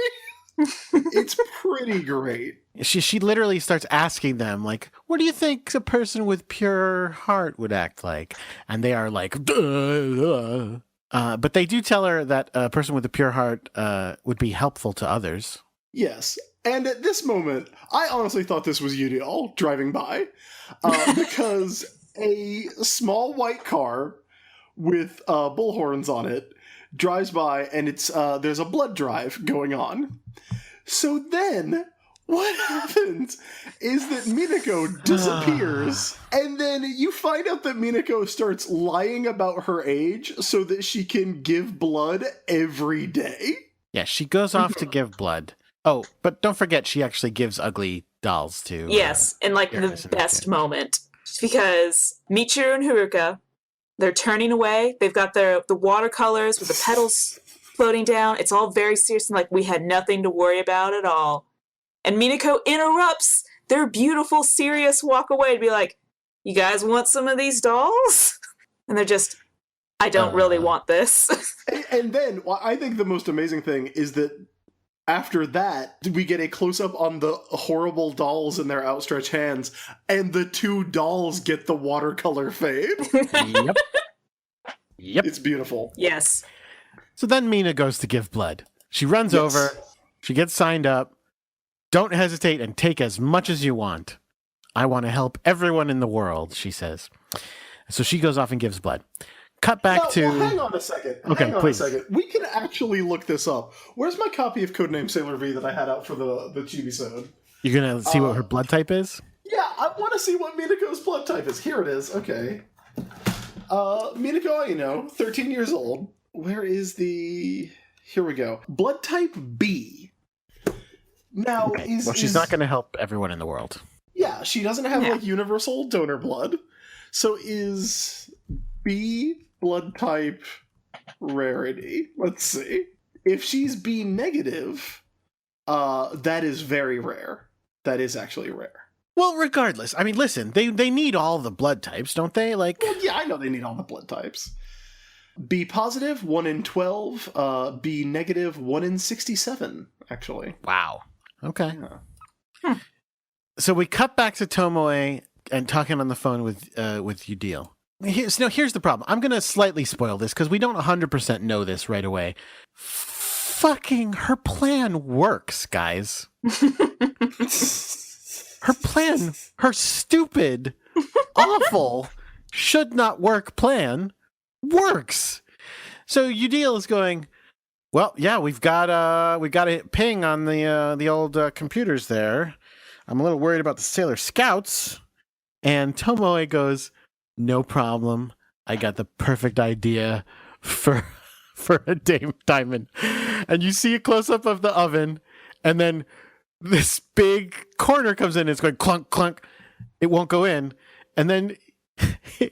It's pretty great. She literally starts asking them, like, what do you think a person with pure heart would act like? And they are like, duh. But they do tell her that a person with a pure heart would be helpful to others. Yes. And at this moment, I honestly thought this was Yudial driving by, because a small white car with bullhorns on it drives by, and it's there's a blood drive going on. So then, what happens is that Minako disappears, and then you find out that Minako starts lying about her age so that she can give blood every day. Yeah, she goes off to give blood. Oh, but don't forget, she actually gives ugly dolls to. yes, in like Eris the and best everything. moment. Because Michiru and Haruka, they're turning away. They've got the watercolors with the petals floating down. It's all very serious and like we had nothing to worry about at all. And Minako interrupts their beautiful, serious walk away to be like, "You guys want some of these dolls?" And they're just, "I don't really want this." And then, well, I think the most amazing thing is that after that, we get a close-up on the horrible dolls in their outstretched hands, and the two dolls get the watercolor fade. Yep. Yep. It's beautiful. Yes. So then Mina goes to give blood. She runs Yes. over. She gets signed up. Don't hesitate and take as much as you want. I want to help everyone in the world, she says. So she goes off and gives blood. cut back to... Well, hang on a second. Okay, hang on please. a second. We can actually look this up. Where's my copy of Codename Sailor V that I had out for the Chibi-sode? You're going to see what her blood type is? Yeah, I want to see what Minako's blood type is. Here it is. Okay. Minako, 13 years old. Where is the... Here we go. Blood type B. Now, Okay. She's not going to help everyone in the world. Yeah, she doesn't have, like, universal donor blood. So is B blood type rarity? Let's see. If she's B negative, that is very rare. That is actually rare. Well, regardless, I mean, listen, they need all the blood types, don't they? Like, Well, yeah, I know they need all the blood types. B positive, 1 in 12. B negative, 1 in 67, actually. wow. Okay. Yeah. So we cut back to Tomoe and talking on the phone with Udil. Here's the problem. I'm going to slightly spoil this because we don't 100% know this right away. Fucking her plan works, guys. Her plan, her stupid, awful, should not work plan works. So Udil is going, well, yeah, we've got a ping on the old computers there. I'm a little worried about the Sailor Scouts. And Tomoe goes, no problem. I got the perfect idea for a diamond. And you see a close-up of the oven, and then this big corner comes in, and it's going clunk, clunk. It won't go in. And then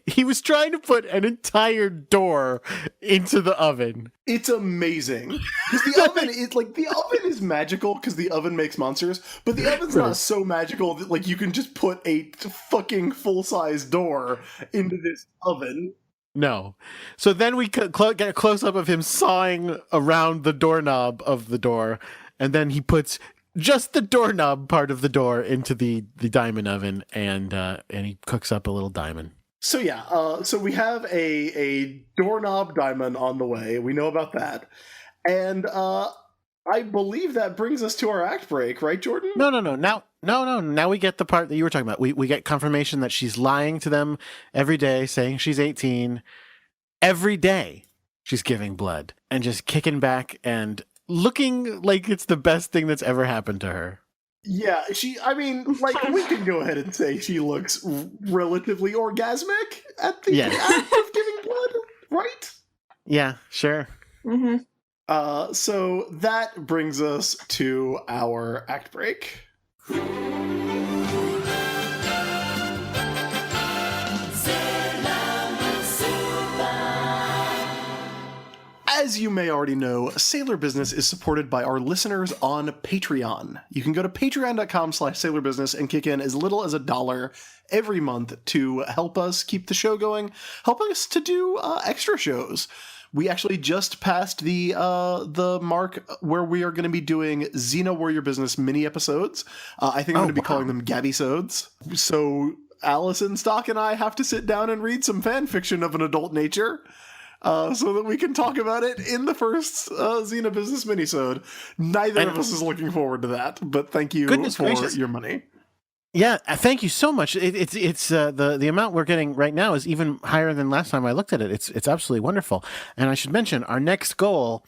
he was trying to put an entire door into the oven. It's amazing. Because the oven is magical because the oven makes monsters, but the oven's not so magical that like you can just put a fucking full-size door into this oven. No. So then we get a close-up of him sawing around the doorknob of the door, and then he puts just the doorknob part of the door into the diamond oven, and he cooks up a little diamond. So yeah, so we have a doorknob diamond on the way. We know about that. And I believe that brings us to our act break, right, Jordan? No. Now we get the part that you were talking about. We get confirmation that she's lying to them every day, saying she's 18. Every day she's giving blood and just kicking back and looking like it's the best thing that's ever happened to her. Yeah, we can go ahead and say she looks relatively orgasmic at the act of giving blood, right? Yeah, sure. Mm-hmm. So that brings us to our act break. As you may already know, Sailor Business is supported by our listeners on Patreon. You can go to patreon.com/sailorbusiness and kick in as little as $1 every month to help us keep the show going, help us to do extra shows. We actually just passed the mark where we are going to be doing Xena Warrior Business mini episodes. I think I'm going to be calling them Gabby-sodes. So Allison Stock and I have to sit down and read some fan fiction of an adult nature. So that we can talk about it in the first Xena Business minisode. Neither of us is looking forward to that, but thank you for your money. Yeah, thank you so much. It's the amount we're getting right now is even higher than last time I looked at it. It's absolutely wonderful. And I should mention our next goal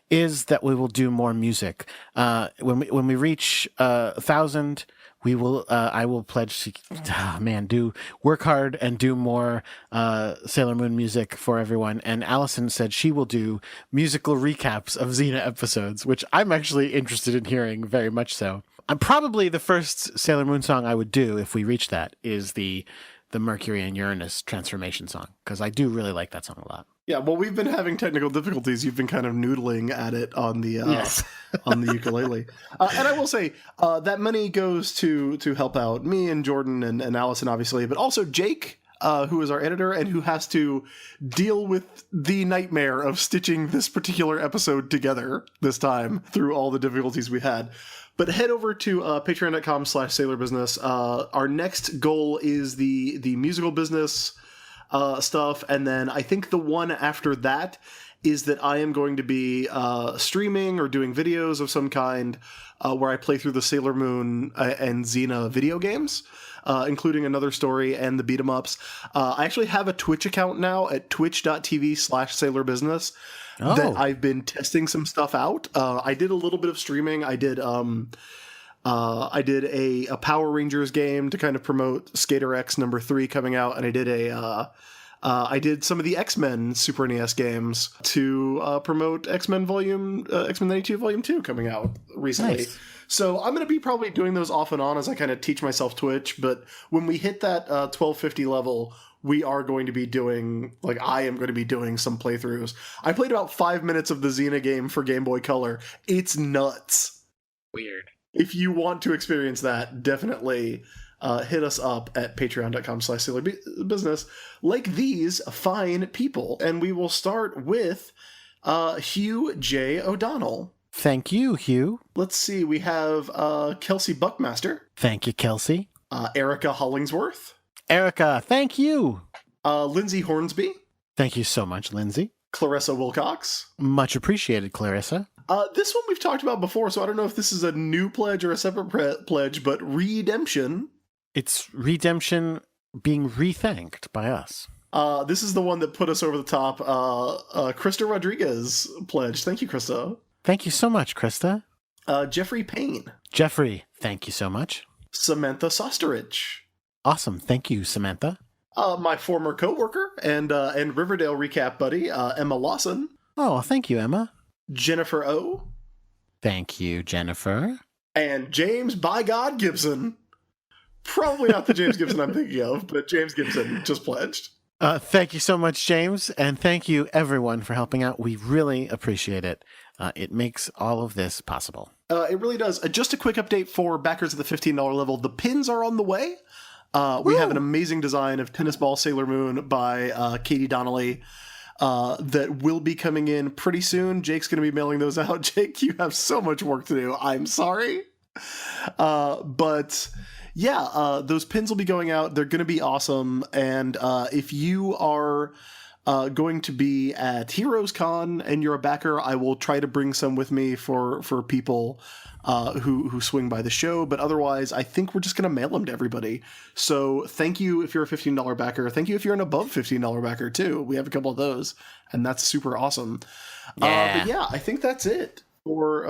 is that we will do more music. When we reach 1,000. We will. I will pledge to, work hard and do more Sailor Moon music for everyone. And Allison said she will do musical recaps of Xena episodes, which I'm actually interested in hearing very much so. Probably the first Sailor Moon song I would do if we reach that is the Mercury and Uranus transformation song, because I do really like that song a lot. Yeah, well, we've been having technical difficulties. You've been kind of noodling at it on the on the ukulele. And I will say that money goes to help out me and Jordan and Allison, obviously, but also Jake, who is our editor and who has to deal with the nightmare of stitching this particular episode together this time through all the difficulties we had. But head over to patreon.com/sailorbusiness. Our next goal is the musical business stuff, and then I think the one after that is that I am going to be streaming or doing videos of some kind where I play through the Sailor Moon and Xena video games, including Another Story and the beat-em-ups. I actually have a Twitch account now at twitch.tv/SailorBusiness that I've been testing some stuff out. I did a little bit of streaming. I did a Power Rangers game to kind of promote Skater X #3 coming out, and I did some of the X-Men Super NES games to promote X-Men 92 Volume 2 coming out recently. Nice. So I'm going to be probably doing those off and on as I kind of teach myself Twitch, but when we hit that 1250 level, we are going to be doing, I am going to be doing some playthroughs. I played about 5 minutes of the Xena game for Game Boy Color. It's nuts. Weird. If you want to experience that, definitely hit us up at patreon.com/SailorBusiness, like these fine people. And we will start with Hugh J. O'Donnell. Thank you, Hugh. Let's see, we have Kelsey Buckmaster. Thank you, Kelsey. Erica Hollingsworth. Erica, thank you. Lindsay Hornsby. Thank you so much, Lindsay. Clarissa Wilcox. Much appreciated, Clarissa. This one we've talked about before, so I don't know if this is a new pledge or a separate pledge, but Redemption. It's Redemption being rethanked by us. This is the one that put us over the top. Krista Rodriguez pledged. Thank you, Krista. Thank you so much, Krista. Jeffrey Payne. Jeffrey, thank you so much. Samantha Sosterich. Awesome. Thank you, Samantha. My former coworker and Riverdale recap buddy, Emma Lawson. Oh, thank you, Emma. Jennifer O. Thank you, Jennifer. And James by God Gibson. Probably not the James Gibson I'm thinking of, but James Gibson just pledged. Thank you so much, James, and thank you, everyone, for helping out. We really appreciate it. It makes all of this possible. It really does. Just a quick update for backers at the $15 level. The pins are on the way. We have an amazing design of Tennis Ball Sailor Moon by Katie Donnelly that will be coming in pretty soon. Jake's going to be mailing those out. Jake, you have so much work to do. I'm sorry. But yeah, those pins will be going out. They're going to be awesome. And if you are going to be at Heroes Con and you're a backer, I will try to bring some with me for people who swing by the show. But otherwise, I think we're just going to mail them to everybody. So thank you if you're a $15 backer. Thank you if you're an above $15 backer, too. We have a couple of those, and that's super awesome. Yeah. But yeah, I think that's it for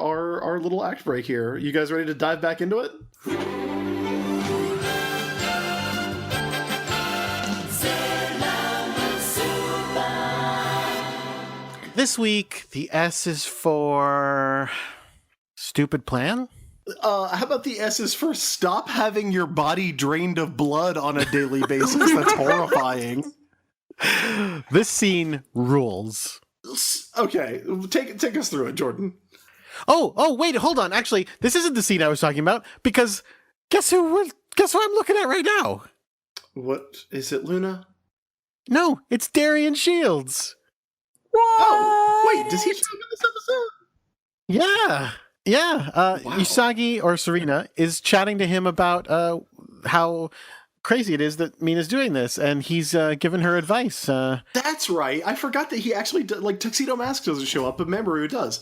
our little act break here. You guys ready to dive back into it? This week, the S is for stupid plan. How about the S is for stop having your body drained of blood on a daily basis? That's horrifying. This scene rules. Okay, take us through it, Jordan. Oh, wait, hold on. Actually, this isn't the scene I was talking about, because guess who I'm looking at right now? What is it, Luna? No, it's Darian Shields. What? Oh, wait, does he show up in this episode? Yeah. Wow. Usagi, or Serena, is chatting to him about how crazy it is that Mina's doing this, and he's given her advice. That's right. I forgot that he actually Tuxedo Mask doesn't show up, but Mamoru does.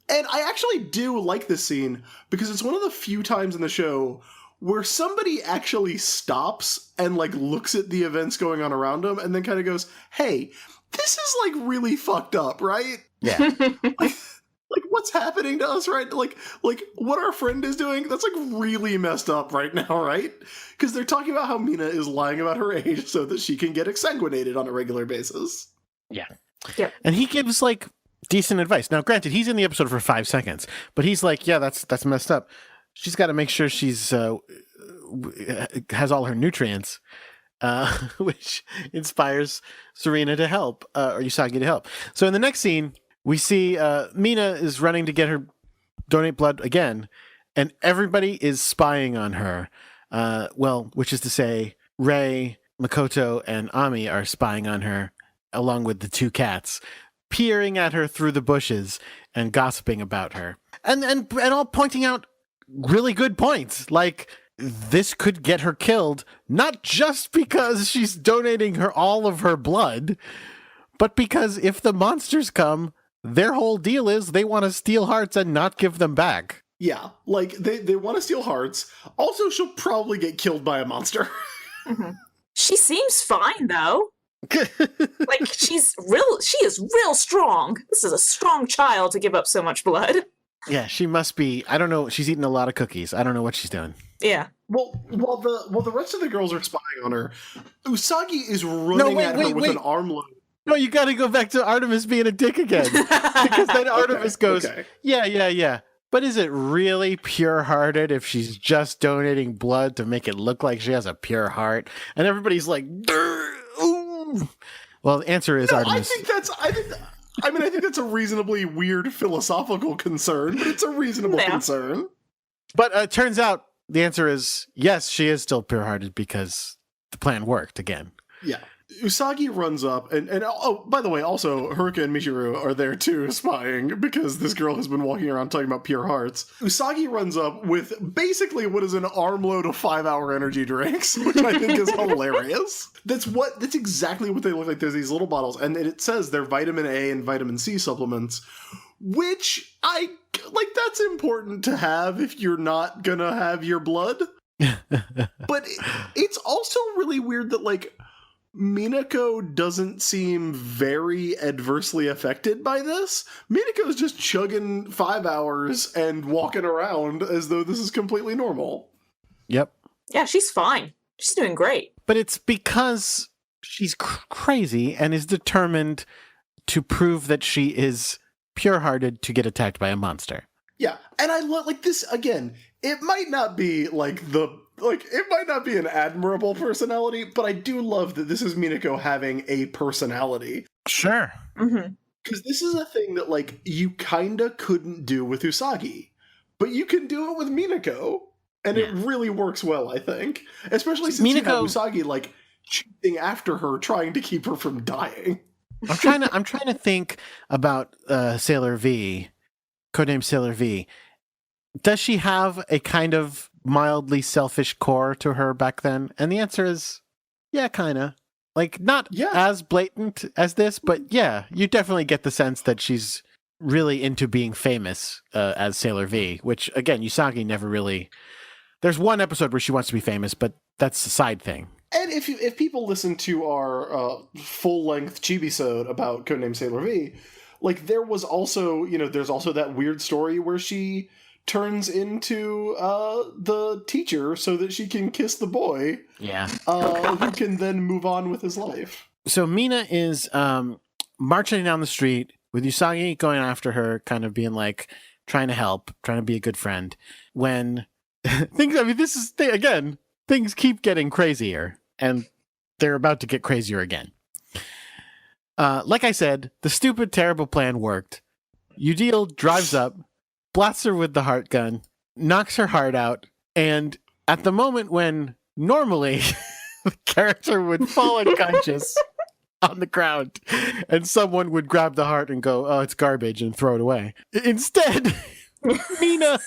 And I actually do like this scene because it's one of the few times in the show where somebody actually stops and looks at the events going on around them and then kind of goes, "Hey, this is really fucked up, right?" Yeah. What's happening to us, right? Like what our friend is doing, that's really messed up right now, right? Because they're talking about how Mina is lying about her age so that she can get exsanguinated on a regular basis. Yeah. Yep. And he gives decent advice. Now, granted, he's in the episode for 5 seconds, but he's yeah, that's messed up. She's got to make sure she's has all her nutrients, which inspires Serena to help, or Usagi to help. So in the next scene, we see Mina is running to get her donate blood again, and everybody is spying on her. Which is to say, Rei, Makoto, and Ami are spying on her, along with the 2 cats, peering at her through the bushes and gossiping about her, and all pointing out really good points, like this could get her killed, not just because she's donating all of her blood, but because if the monsters come, their whole deal is they want to steal hearts and not give them back. Yeah, like they want to steal hearts. Also, she'll probably get killed by a monster. Mm-hmm. She seems fine though. Like she is real strong. This is a strong child to give up so much blood. Yeah, she must be. I don't know. She's eating a lot of cookies. I don't know what she's doing. Yeah. Well, while the rest of the girls are spying on her, Usagi is running at her with an arm load. No, you got to go back to Artemis being a dick again, because then Artemis goes, yeah. But is it really pure-hearted if she's just donating blood to make it look like she has a pure heart? And everybody's like, ooh. Well, the answer is Artemis. I think that's a reasonably weird philosophical concern, but it's a reasonable concern. But it turns out the answer is yes, she is still pure-hearted because the plan worked again. Yeah. Usagi runs up, and oh, by the way, also, Haruka and Michiru are there too, spying, because this girl has been walking around talking about pure hearts. Usagi runs up with basically what is an armload of 5-hour energy drinks, which I think is hilarious. That's exactly what they look like. There's these little bottles, and it says they're vitamin A and vitamin C supplements, which that's important to have if you're not gonna have your blood. But it's also really weird that, like, Minako doesn't seem very adversely affected by this. Minako's just chugging 5 hours and walking around as though this is completely normal. Yep. Yeah, she's fine. She's doing great. But it's because she's crazy and is determined to prove that she is pure-hearted to get attacked by a monster. Yeah, and I love, like, this, again, it might not be, it might not be an admirable personality, but I do love that this is Minako having a personality. Sure. Mm-hmm. Because this is a thing that, like, you kinda couldn't do with Usagi, but you can do it with Minako, and it really works well, I think. Especially since you have Usagi, like, chasing after her, trying to keep her from dying. I'm trying to think about Sailor V, codename Sailor V. Does she have a kind of mildly selfish core to her back then? And the answer is, yeah, kind of. Like, not as blatant as this, but yeah, you definitely get the sense that she's really into being famous as Sailor V, which, again, Usagi never really... There's one episode where she wants to be famous, but that's a side thing. And if people listen to our full-length Chibi-sode about codename Sailor V, like, there was also, there's also that weird story where she turns into the teacher so that she can kiss the boy. Yeah. Who can then move on with his life. So Mina is marching down the street with Usagi going after her, kind of being like, trying to help, trying to be a good friend. When things keep getting crazier, and they're about to get crazier again. Like I said, the stupid, terrible plan worked. Udil drives up, blasts her with the heart gun, knocks her heart out, and at the moment when normally the character would fall unconscious on the ground and someone would grab the heart and go, oh, it's garbage, and throw it away. Instead, Mina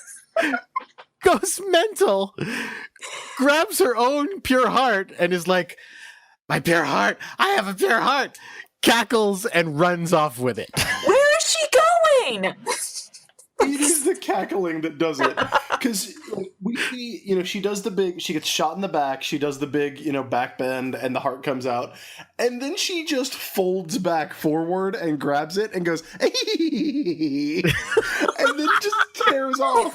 goes mental, grabs her own pure heart, and is like, my pure heart, I have a pure heart, cackles and runs off with it. Where is she going? It is the cackling that does it. Because we see, she does she gets shot in the back, she does the big, back bend, and the heart comes out. And then she just folds back forward and grabs it and goes, and then just tears off.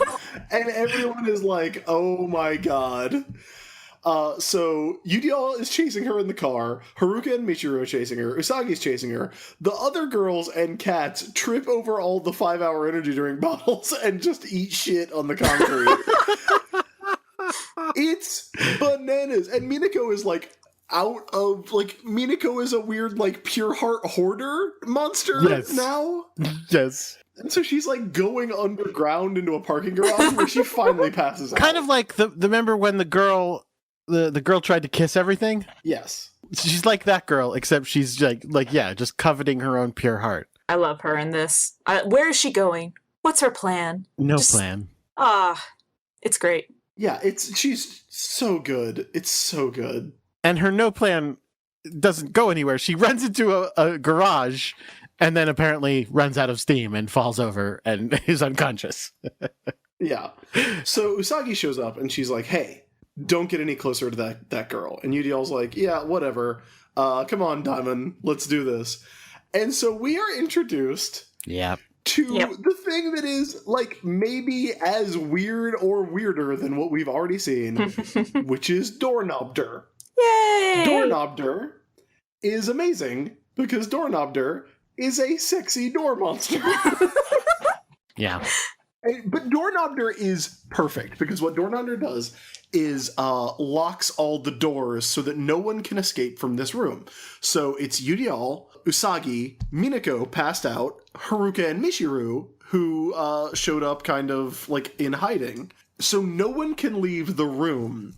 And everyone is like, oh my god. So Udil is chasing her in the car, Haruka and Michiru are chasing her, Usagi's chasing her, the other girls and cats trip over all the 5-hour energy drink bottles and just eat shit on the concrete. It's bananas. And Minako is Minako is a weird, pure heart hoarder monster now. Yes. And so she's going underground into a parking garage where she finally passes out. Kind of like remember when the girl tried to kiss everything? Yes. She's like that girl, except she's just coveting her own pure heart. I love her in this. Where is she going? What's her plan? No plan. It's great. Yeah, she's so good. It's so good. And her no plan doesn't go anywhere. She runs into a garage and then apparently runs out of steam and falls over and is unconscious. Yeah. So Usagi shows up and she's like, hey, don't get any closer to that girl. And Yudiel's like, yeah, whatever. Come on, Diamond, let's do this. And so we are introduced to the thing that is like maybe as weird or weirder than what we've already seen, which is Doorknobder. Yay! Doorknobder is amazing because Doorknobder is a sexy door monster. Yeah. But Doorknobder is perfect because what Doorknobder does is locks all the doors so that no one can escape from this room. So it's Yudiel, Usagi, Minako passed out, Haruka and Michiru, who showed up kind of like in hiding. So no one can leave the room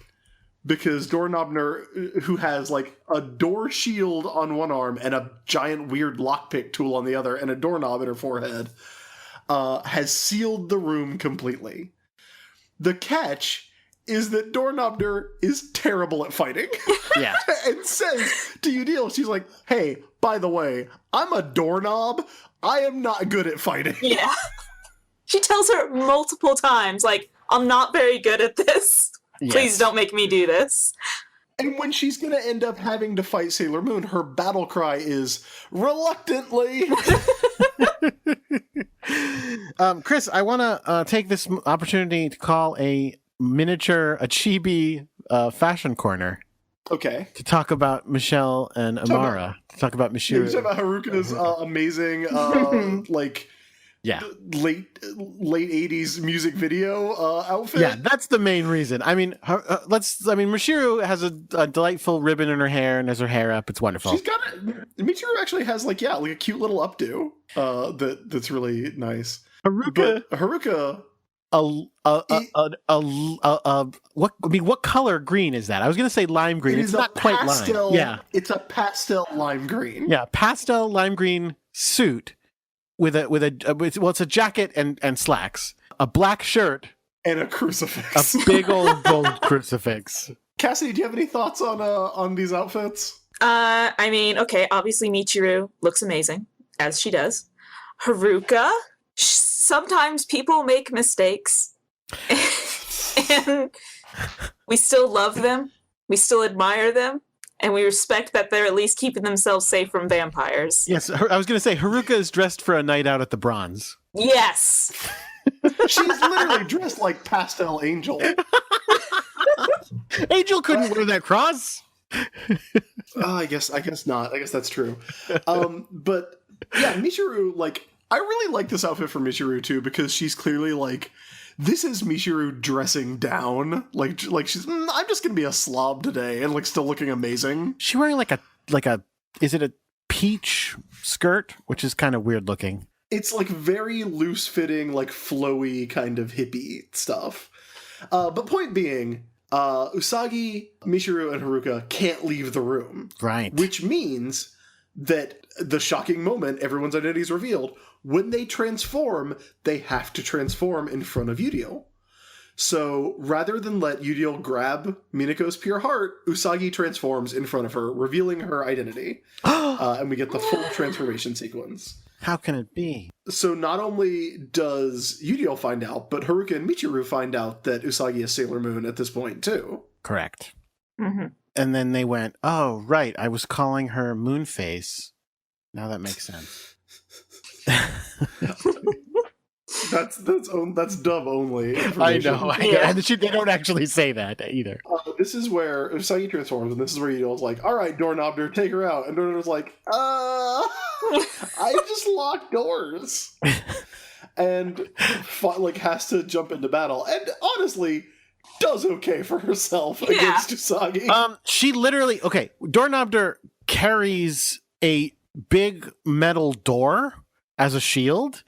because Doorknobder, who has like a door shield on one arm and a giant weird lockpick tool on the other and a doorknob in her forehead, has sealed the room completely. The catch is that Doorknobder is terrible at fighting. Yeah. And says to Yudiel, she's like, hey, by the way, I'm a doorknob. I am not good at fighting. Yeah. She tells her multiple times, like, I'm not very good at this. Yes. Please don't make me do this. And when she's going to end up having to fight Sailor Moon, her battle cry is, reluctantly. Chris, I want to take this opportunity to call a chibi fashion corner. Okay. To talk about Michelle and Amara. To talk about Michiru. You talk about Haruka's amazing, late 80s music video outfit. Yeah, that's the main reason. I mean, Michiru has a delightful ribbon in her hair and has her hair up. It's wonderful. She's got it. Michiru actually has like a cute little updo that's really nice. Haruka. What color green is that? I was going to say lime green. It's not quite lime. Yeah, it's a pastel lime green. Yeah, pastel lime green suit with it's a jacket and slacks, a black shirt, and a crucifix, a big old gold crucifix. Cassidy, do you have any thoughts on these outfits? I mean, okay, obviously Michiru looks amazing, as she does. Haruka, sometimes people make mistakes, and we still love them, we still admire them, and we respect that they're at least keeping themselves safe from vampires. Yes, I was going to say, Haruka is dressed for a night out at the Bronze. Yes! She's literally dressed like Pastel Angel. Angel couldn't wear that cross. I guess not. I guess that's true. But yeah, Michiru, like, I really like this outfit for Michiru too, because she's clearly like, this is Michiru dressing down. Like she's, I'm just gonna be a slob today, and like still looking amazing. She's wearing like a, is it a peach skirt, which is kind of weird looking. It's like very loose fitting, like flowy kind of hippie stuff. But point being, Usagi, Michiru, and Haruka can't leave the room. Right. Which means that the shocking moment, everyone's identity is revealed. When they transform, they have to transform in front of Yudiel. So rather than let Yudiel grab Minako's pure heart, Usagi transforms in front of her, revealing her identity. And we get the full transformation sequence. How can it be? So not only does Yudiel find out, but Haruka and Michiru find out that Usagi is Sailor Moon at this point, too. Correct. Mm-hmm. And then they went, oh, right, I was calling her Moonface. Now that makes sense. That's dub only. I know. And they don't actually say that either. This is where Usagi transforms, and this is where Yudiel's like, all right, Doorknobder, take her out. And Doorknobder's like, I just locked doors. And has to jump into battle. And honestly, does okay for herself against Usagi. She literally, Doorknobder carries a big metal door as a shield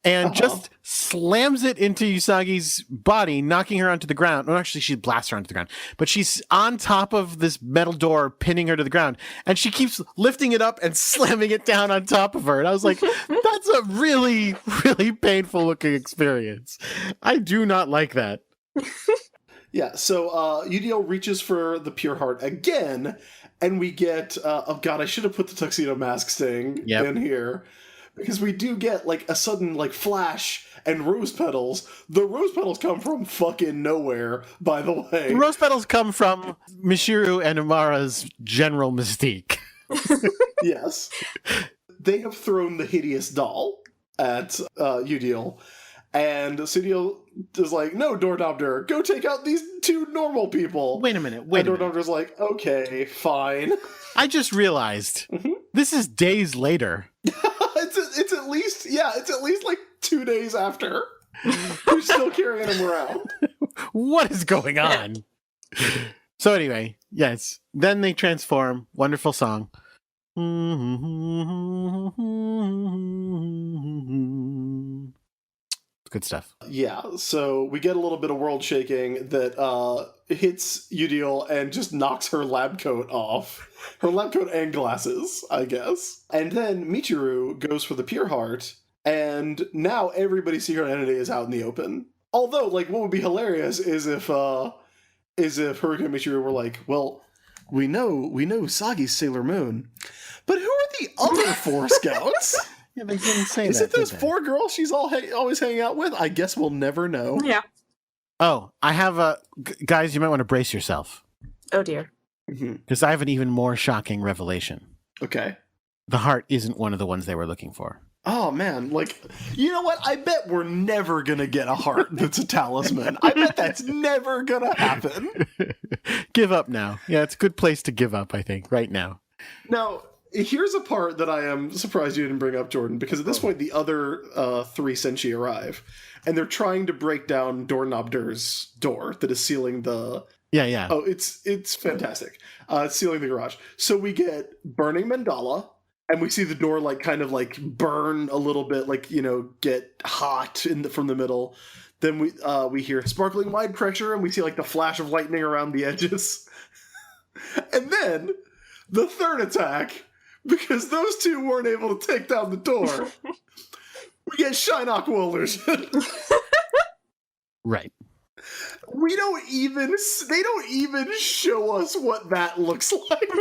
and just slams it into Usagi's body, knocking her onto the ground. Well, actually, she blasts her onto the ground. But she's on top of this metal door, pinning her to the ground. And she keeps lifting it up and slamming it down on top of her. And I was like, that's a really, really painful looking experience. I do not like that. Yeah, so Udio reaches for the Pure Heart again, and we get, oh god, I should have put the tuxedo mask sting in here, because we do get, like, a sudden, like, flash and rose petals. The rose petals come from fucking nowhere, by the way. The rose petals come from Mishiru and Amara's general mystique. Yes. They have thrown the hideous doll at Udiel, and Sudiel is like, no, Doorknobder, go take out these two normal people. Wait a minute. And Doorknobder's like, okay, fine. I just realized this is days later. It's at least, it's at least like 2 days after. You're still carrying him around. What is going on? So anyway, yes. Then they transform. Wonderful song. Good stuff. Yeah, so we get a little bit of world shaking that hits Udiel and just knocks her lab coat off. Her lab coat and glasses, I guess. And then Michiru goes for the Pure Heart, and now everybody's secret identity is out in the open. Although, like, what would be hilarious is if Haruka and Michiru were like, well, we know Usagi's Sailor Moon, but who are the other 4 scouts? Yeah, they didn't say Is that. it those 4 girls she's always hanging out with? I guess we'll never know. Yeah. Oh, I have guys, you might want to brace yourself. Oh, dear. Because I have an even more shocking revelation. Okay. The heart isn't one of the ones they were looking for. Oh, man. Like, you know what? I bet we're never going to get a heart that's a talisman. I bet that's never going to happen. Give up now. Yeah, it's a good place to give up, I think, right now. Now, here's a part that I am surprised you didn't bring up, Jordan, because at this point, the other 3 Senshi arrive, and they're trying to break down Doorknobder's door that is sealing the... Yeah. Oh, it's fantastic. It's sealing the garage. So we get burning mandala, and we see the door kind of burn a little bit, get hot from the middle. Then we hear sparkling wide pressure, and we see the flash of lightning around the edges. And then the third attack, because those 2 weren't able to take down the door, we get Shine Aqua Illusion. Right. They don't even show us what that looks like.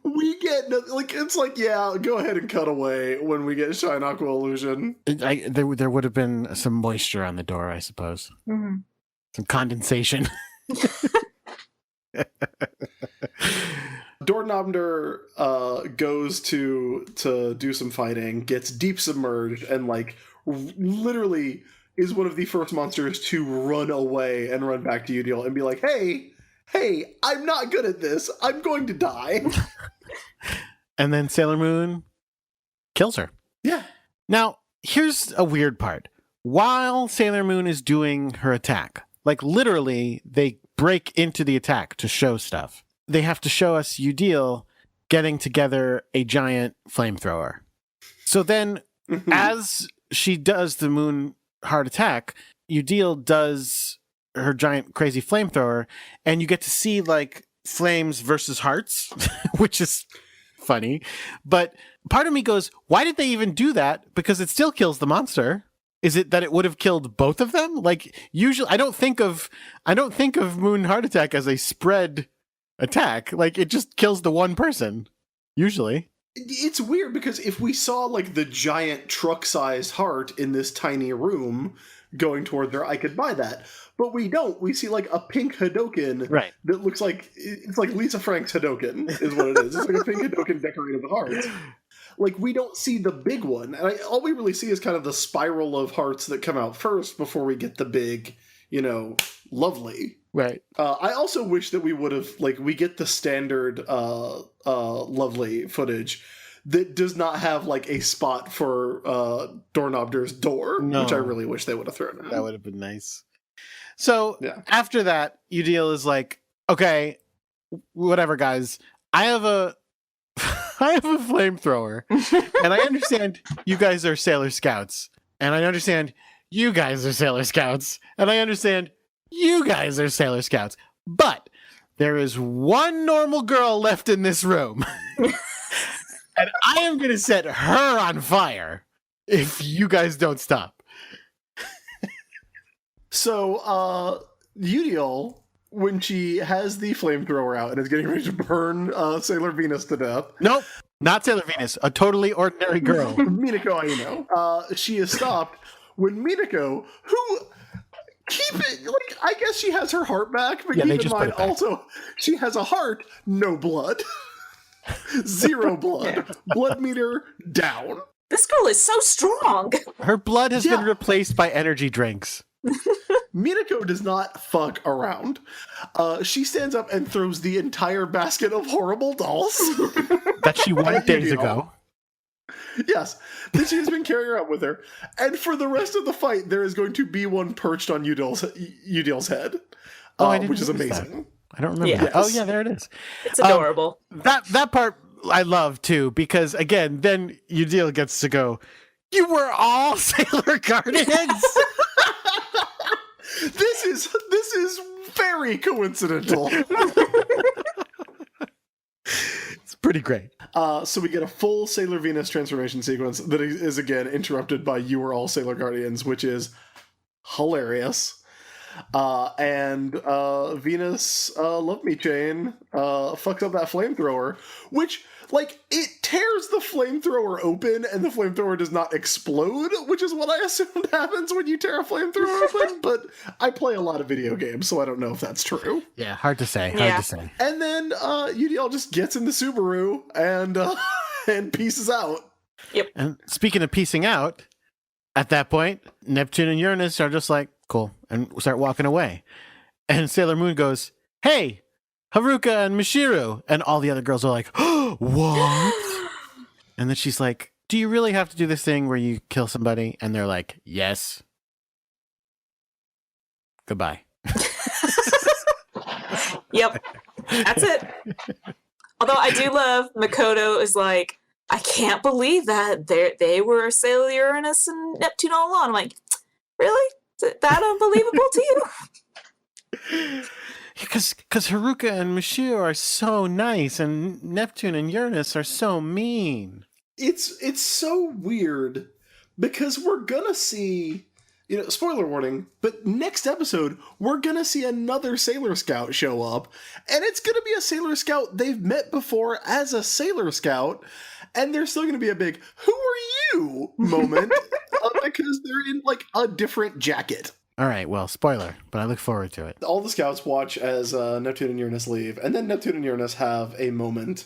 We get, go ahead and cut away when we get Shine Aqua Illusion. There would have been some moisture on the door, I suppose. Mm-hmm. Some condensation. Doorknobder goes to do some fighting, gets deep submerged, and literally is one of the first monsters to run away and run back to Udiel and be like, hey, I'm not good at this. I'm going to die. And then Sailor Moon kills her. Yeah. Now, here's a weird part. While Sailor Moon is doing her attack, literally, they break into the attack to show stuff. They have to show us Udiel getting together a giant flamethrower. So then, as she does the moon heart attack, Udiel does her giant crazy flamethrower, and you get to see flames versus hearts, which is funny. But part of me goes, why did they even do that? Because it still kills the monster. Is it that it would have killed both of them? Usually, I don't think of moon heart attack as a spread attack. It just kills the one person, usually. It's weird because if we saw the giant truck-sized heart in this tiny room going toward there, I could buy that. But we don't. We see a pink Hadoken that looks it's like Lisa Frank's Hadoken is what it is. It's like a pink Hadoken decorated with hearts. We don't see the big one. And all we really see is kind of the spiral of hearts that come out first before we get the big, lovely. Right. I also wish that we would have, we get the standard lovely footage that does not have, a spot for Doorknobder's door, which I really wish they would have thrown in. That would have been nice. So, after that, Udiel is okay, whatever, guys. I have a flamethrower, and I understand you guys are Sailor Scouts, and I understand you guys are Sailor Scouts, and I understand you guys are Sailor Scouts, but there is one normal girl left in this room, and I am going to set her on fire if you guys don't stop. So, Udiel, when she has the flamethrower out and is getting ready to burn Sailor Venus to death. Nope, not Sailor Venus, a totally ordinary girl. Minako Aino. She is stopped when Minako, who I guess she has her heart back, but keep in mind also she has a heart, no blood. 0 blood. Yeah. Blood meter down. This girl is so strong. Her blood has been replaced by energy drinks. Minako does not fuck around. She stands up and throws the entire basket of horrible dolls that she won days ago. Yes, that she has been carrying around with her. And for the rest of the fight, there is going to be one perched on Udiel's head, which is amazing. That. I don't remember that. Oh, yeah, there it is. It's adorable. That part I love, too, because, again, then Udiel gets to go, you were all Sailor Guardians? This is very coincidental. It's pretty great. So we get a full Sailor Venus transformation sequence that is again interrupted by "You Are All Sailor Guardians," which is hilarious. And Venus Love Me Chain fucks up that flamethrower, which it tears the flamethrower open and the flamethrower does not explode, which is what I assumed happens when you tear a flamethrower open, but I play a lot of video games, so I don't know if that's true. Yeah, hard to say. And then Udiel just gets in the Subaru and pieces out. Yep. And speaking of piecing out, at that point, Neptune and Uranus are just like, cool, and start walking away. And Sailor Moon goes, hey, Haruka and Mishiru. And all the other girls are like, oh, what? And then she's like, do you really have to do this thing where you kill somebody? And they're like, yes. Goodbye. Yep. That's it. Although I do love Makoto is like, I can't believe that they were Sailor Uranus and Neptune all along. I'm like, really? Is that unbelievable to you? Because Haruka and Mishiru are so nice, and Neptune and Uranus are so mean. It's so weird because we're gonna see, spoiler warning, but next episode we're gonna see another Sailor Scout show up, and it's gonna be a Sailor Scout they've met before as a Sailor Scout, and there's still gonna be a big "Who are you?" moment because they're in a different jacket. All right, well, spoiler, but I look forward to it. All the scouts watch as Neptune and Uranus leave, and then Neptune and Uranus have a moment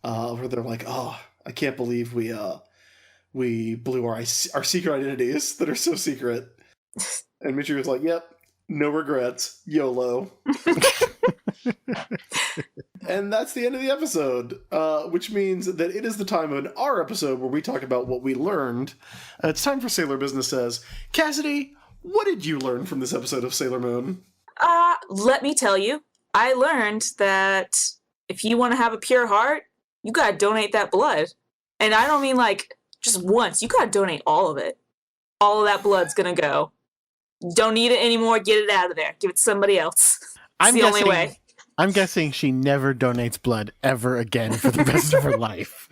where they're like, "Oh, I can't believe we blew our secret identities that are so secret." And Michiru's like, "Yep, no regrets, YOLO." And that's the end of the episode, which means that it is the time in our episode where we talk about what we learned. It's time for Sailor Business Says. Cassidy, what did you learn from this episode of Sailor Moon? Let me tell you, I learned that if you want to have a pure heart, you gotta donate that blood. And I don't mean just once, you gotta donate all of it. All of that blood's gonna go. Don't need it anymore, get it out of there. Give it to somebody else. It's the only way. I'm guessing she never donates blood ever again for the rest of her life.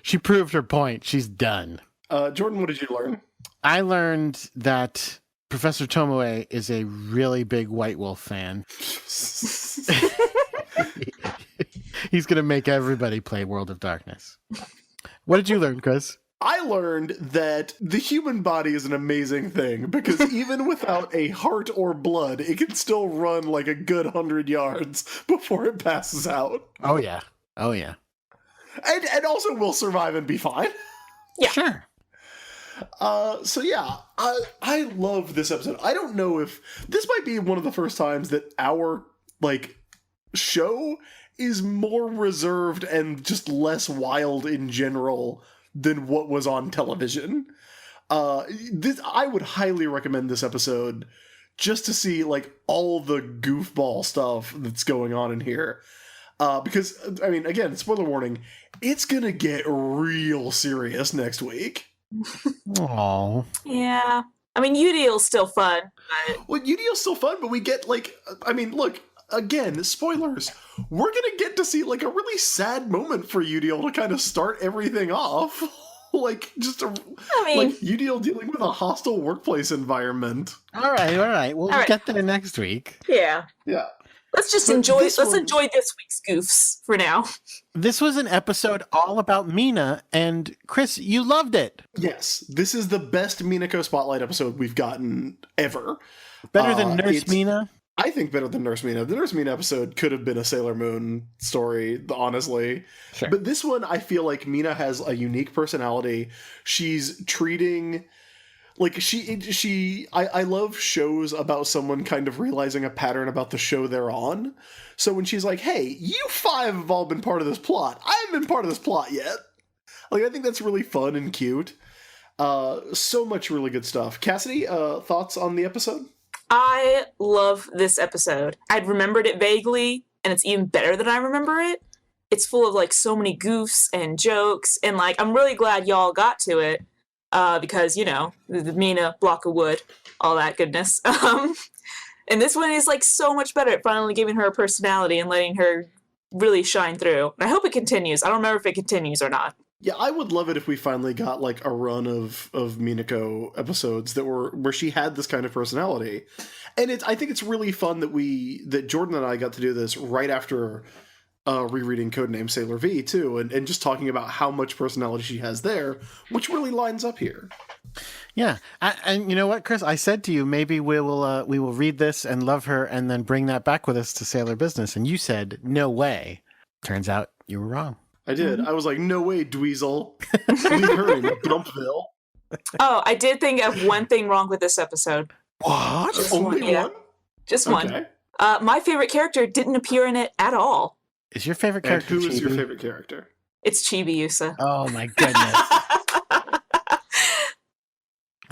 She proved her point. She's done. Jordan, what did you learn? I learned that Professor Tomoe is a really big White Wolf fan. He's going to make everybody play World of Darkness. What did you learn, Chris? I learned that the human body is an amazing thing because even without a heart or blood, it can still run like a good 100 yards before it passes out. Oh, yeah. Oh, yeah. And also will survive and be fine. Yeah. Sure. So yeah, I love this episode. I don't know if this might be one of the first times that our show is more reserved and just less wild in general than what was on television. I would highly recommend this episode just to see all the goofball stuff that's going on in here. Because I mean, again, spoiler warning, it's gonna get real serious next week. Aww. Yeah. I mean, Udiel's still fun. Well, Udiel's still fun, but we get I mean, look, again, spoilers. We're gonna get to see a really sad moment for Udiel to kind of start everything off. like just a I mean, like UDL dealing with a hostile workplace environment. All right. We'll All right. get there next week. yeah. Yeah. Let's just But enjoy. this Let's one- enjoy this week's goofs for now. This was an episode all about Mina, and Chris, you loved it. Yes, this is the best Minako Spotlight episode we've gotten ever. Better than Nurse it's- Mina. I think better than Nurse Mina. The Nurse Mina episode could have been a Sailor Moon story, honestly. Sure. But this one, I feel like Mina has a unique personality. She's treating... Like, I love shows about someone kind of realizing a pattern about the show they're on. So when she's like, hey, you five have all been part of this plot. I haven't been part of this plot yet. Like, I think that's really fun and cute. So much really good stuff. Cassidy, thoughts on the episode? I love this episode. I'd remembered it vaguely, and it's even better than I remember it. It's full of, like, so many goofs and jokes, and, like, I'm really glad y'all got to it, because, you know, the Mina, block of wood, all that goodness. And this one is, like, so much better at finally giving her a personality and letting her really shine through. And I hope it continues. I don't remember if it continues or not. Yeah, I would love it if we finally got like a run of Minako episodes that were where she had this kind of personality. And I think it's really fun that Jordan and I got to do this right after rereading Codename Sailor V too, and just talking about how much personality she has there, which really lines up here. Yeah, and you know what, Chris? I said to you, maybe we will read this and love her, and then bring that back with us to Sailor Business. And you said, no way. Turns out you were wrong. I did. I was like, no way, Dweezil. Leave her in Dumpville. Oh, I did think of one thing wrong with this episode. What? Just Only one, yeah. one? Just Okay. one. My favorite character didn't appear in it at all. Is your favorite And character who is your Chibi? favorite character? It's Chibi-Usa. Oh my goodness.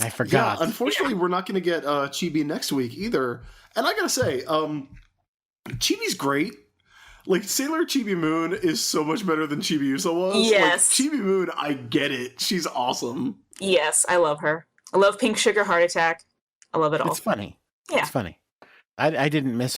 I forgot. Yeah, unfortunately, we're not going to get Chibi next week either. And I gotta say, Chibi's great. Like, Sailor Chibi Moon is so much better than Chibi Usa was. Yes. Like, Chibi Moon, I get it. She's awesome. Yes, I love her. I love Pink Sugar Heart Attack. I love it all. It's funny. Yeah. It's funny. I didn't miss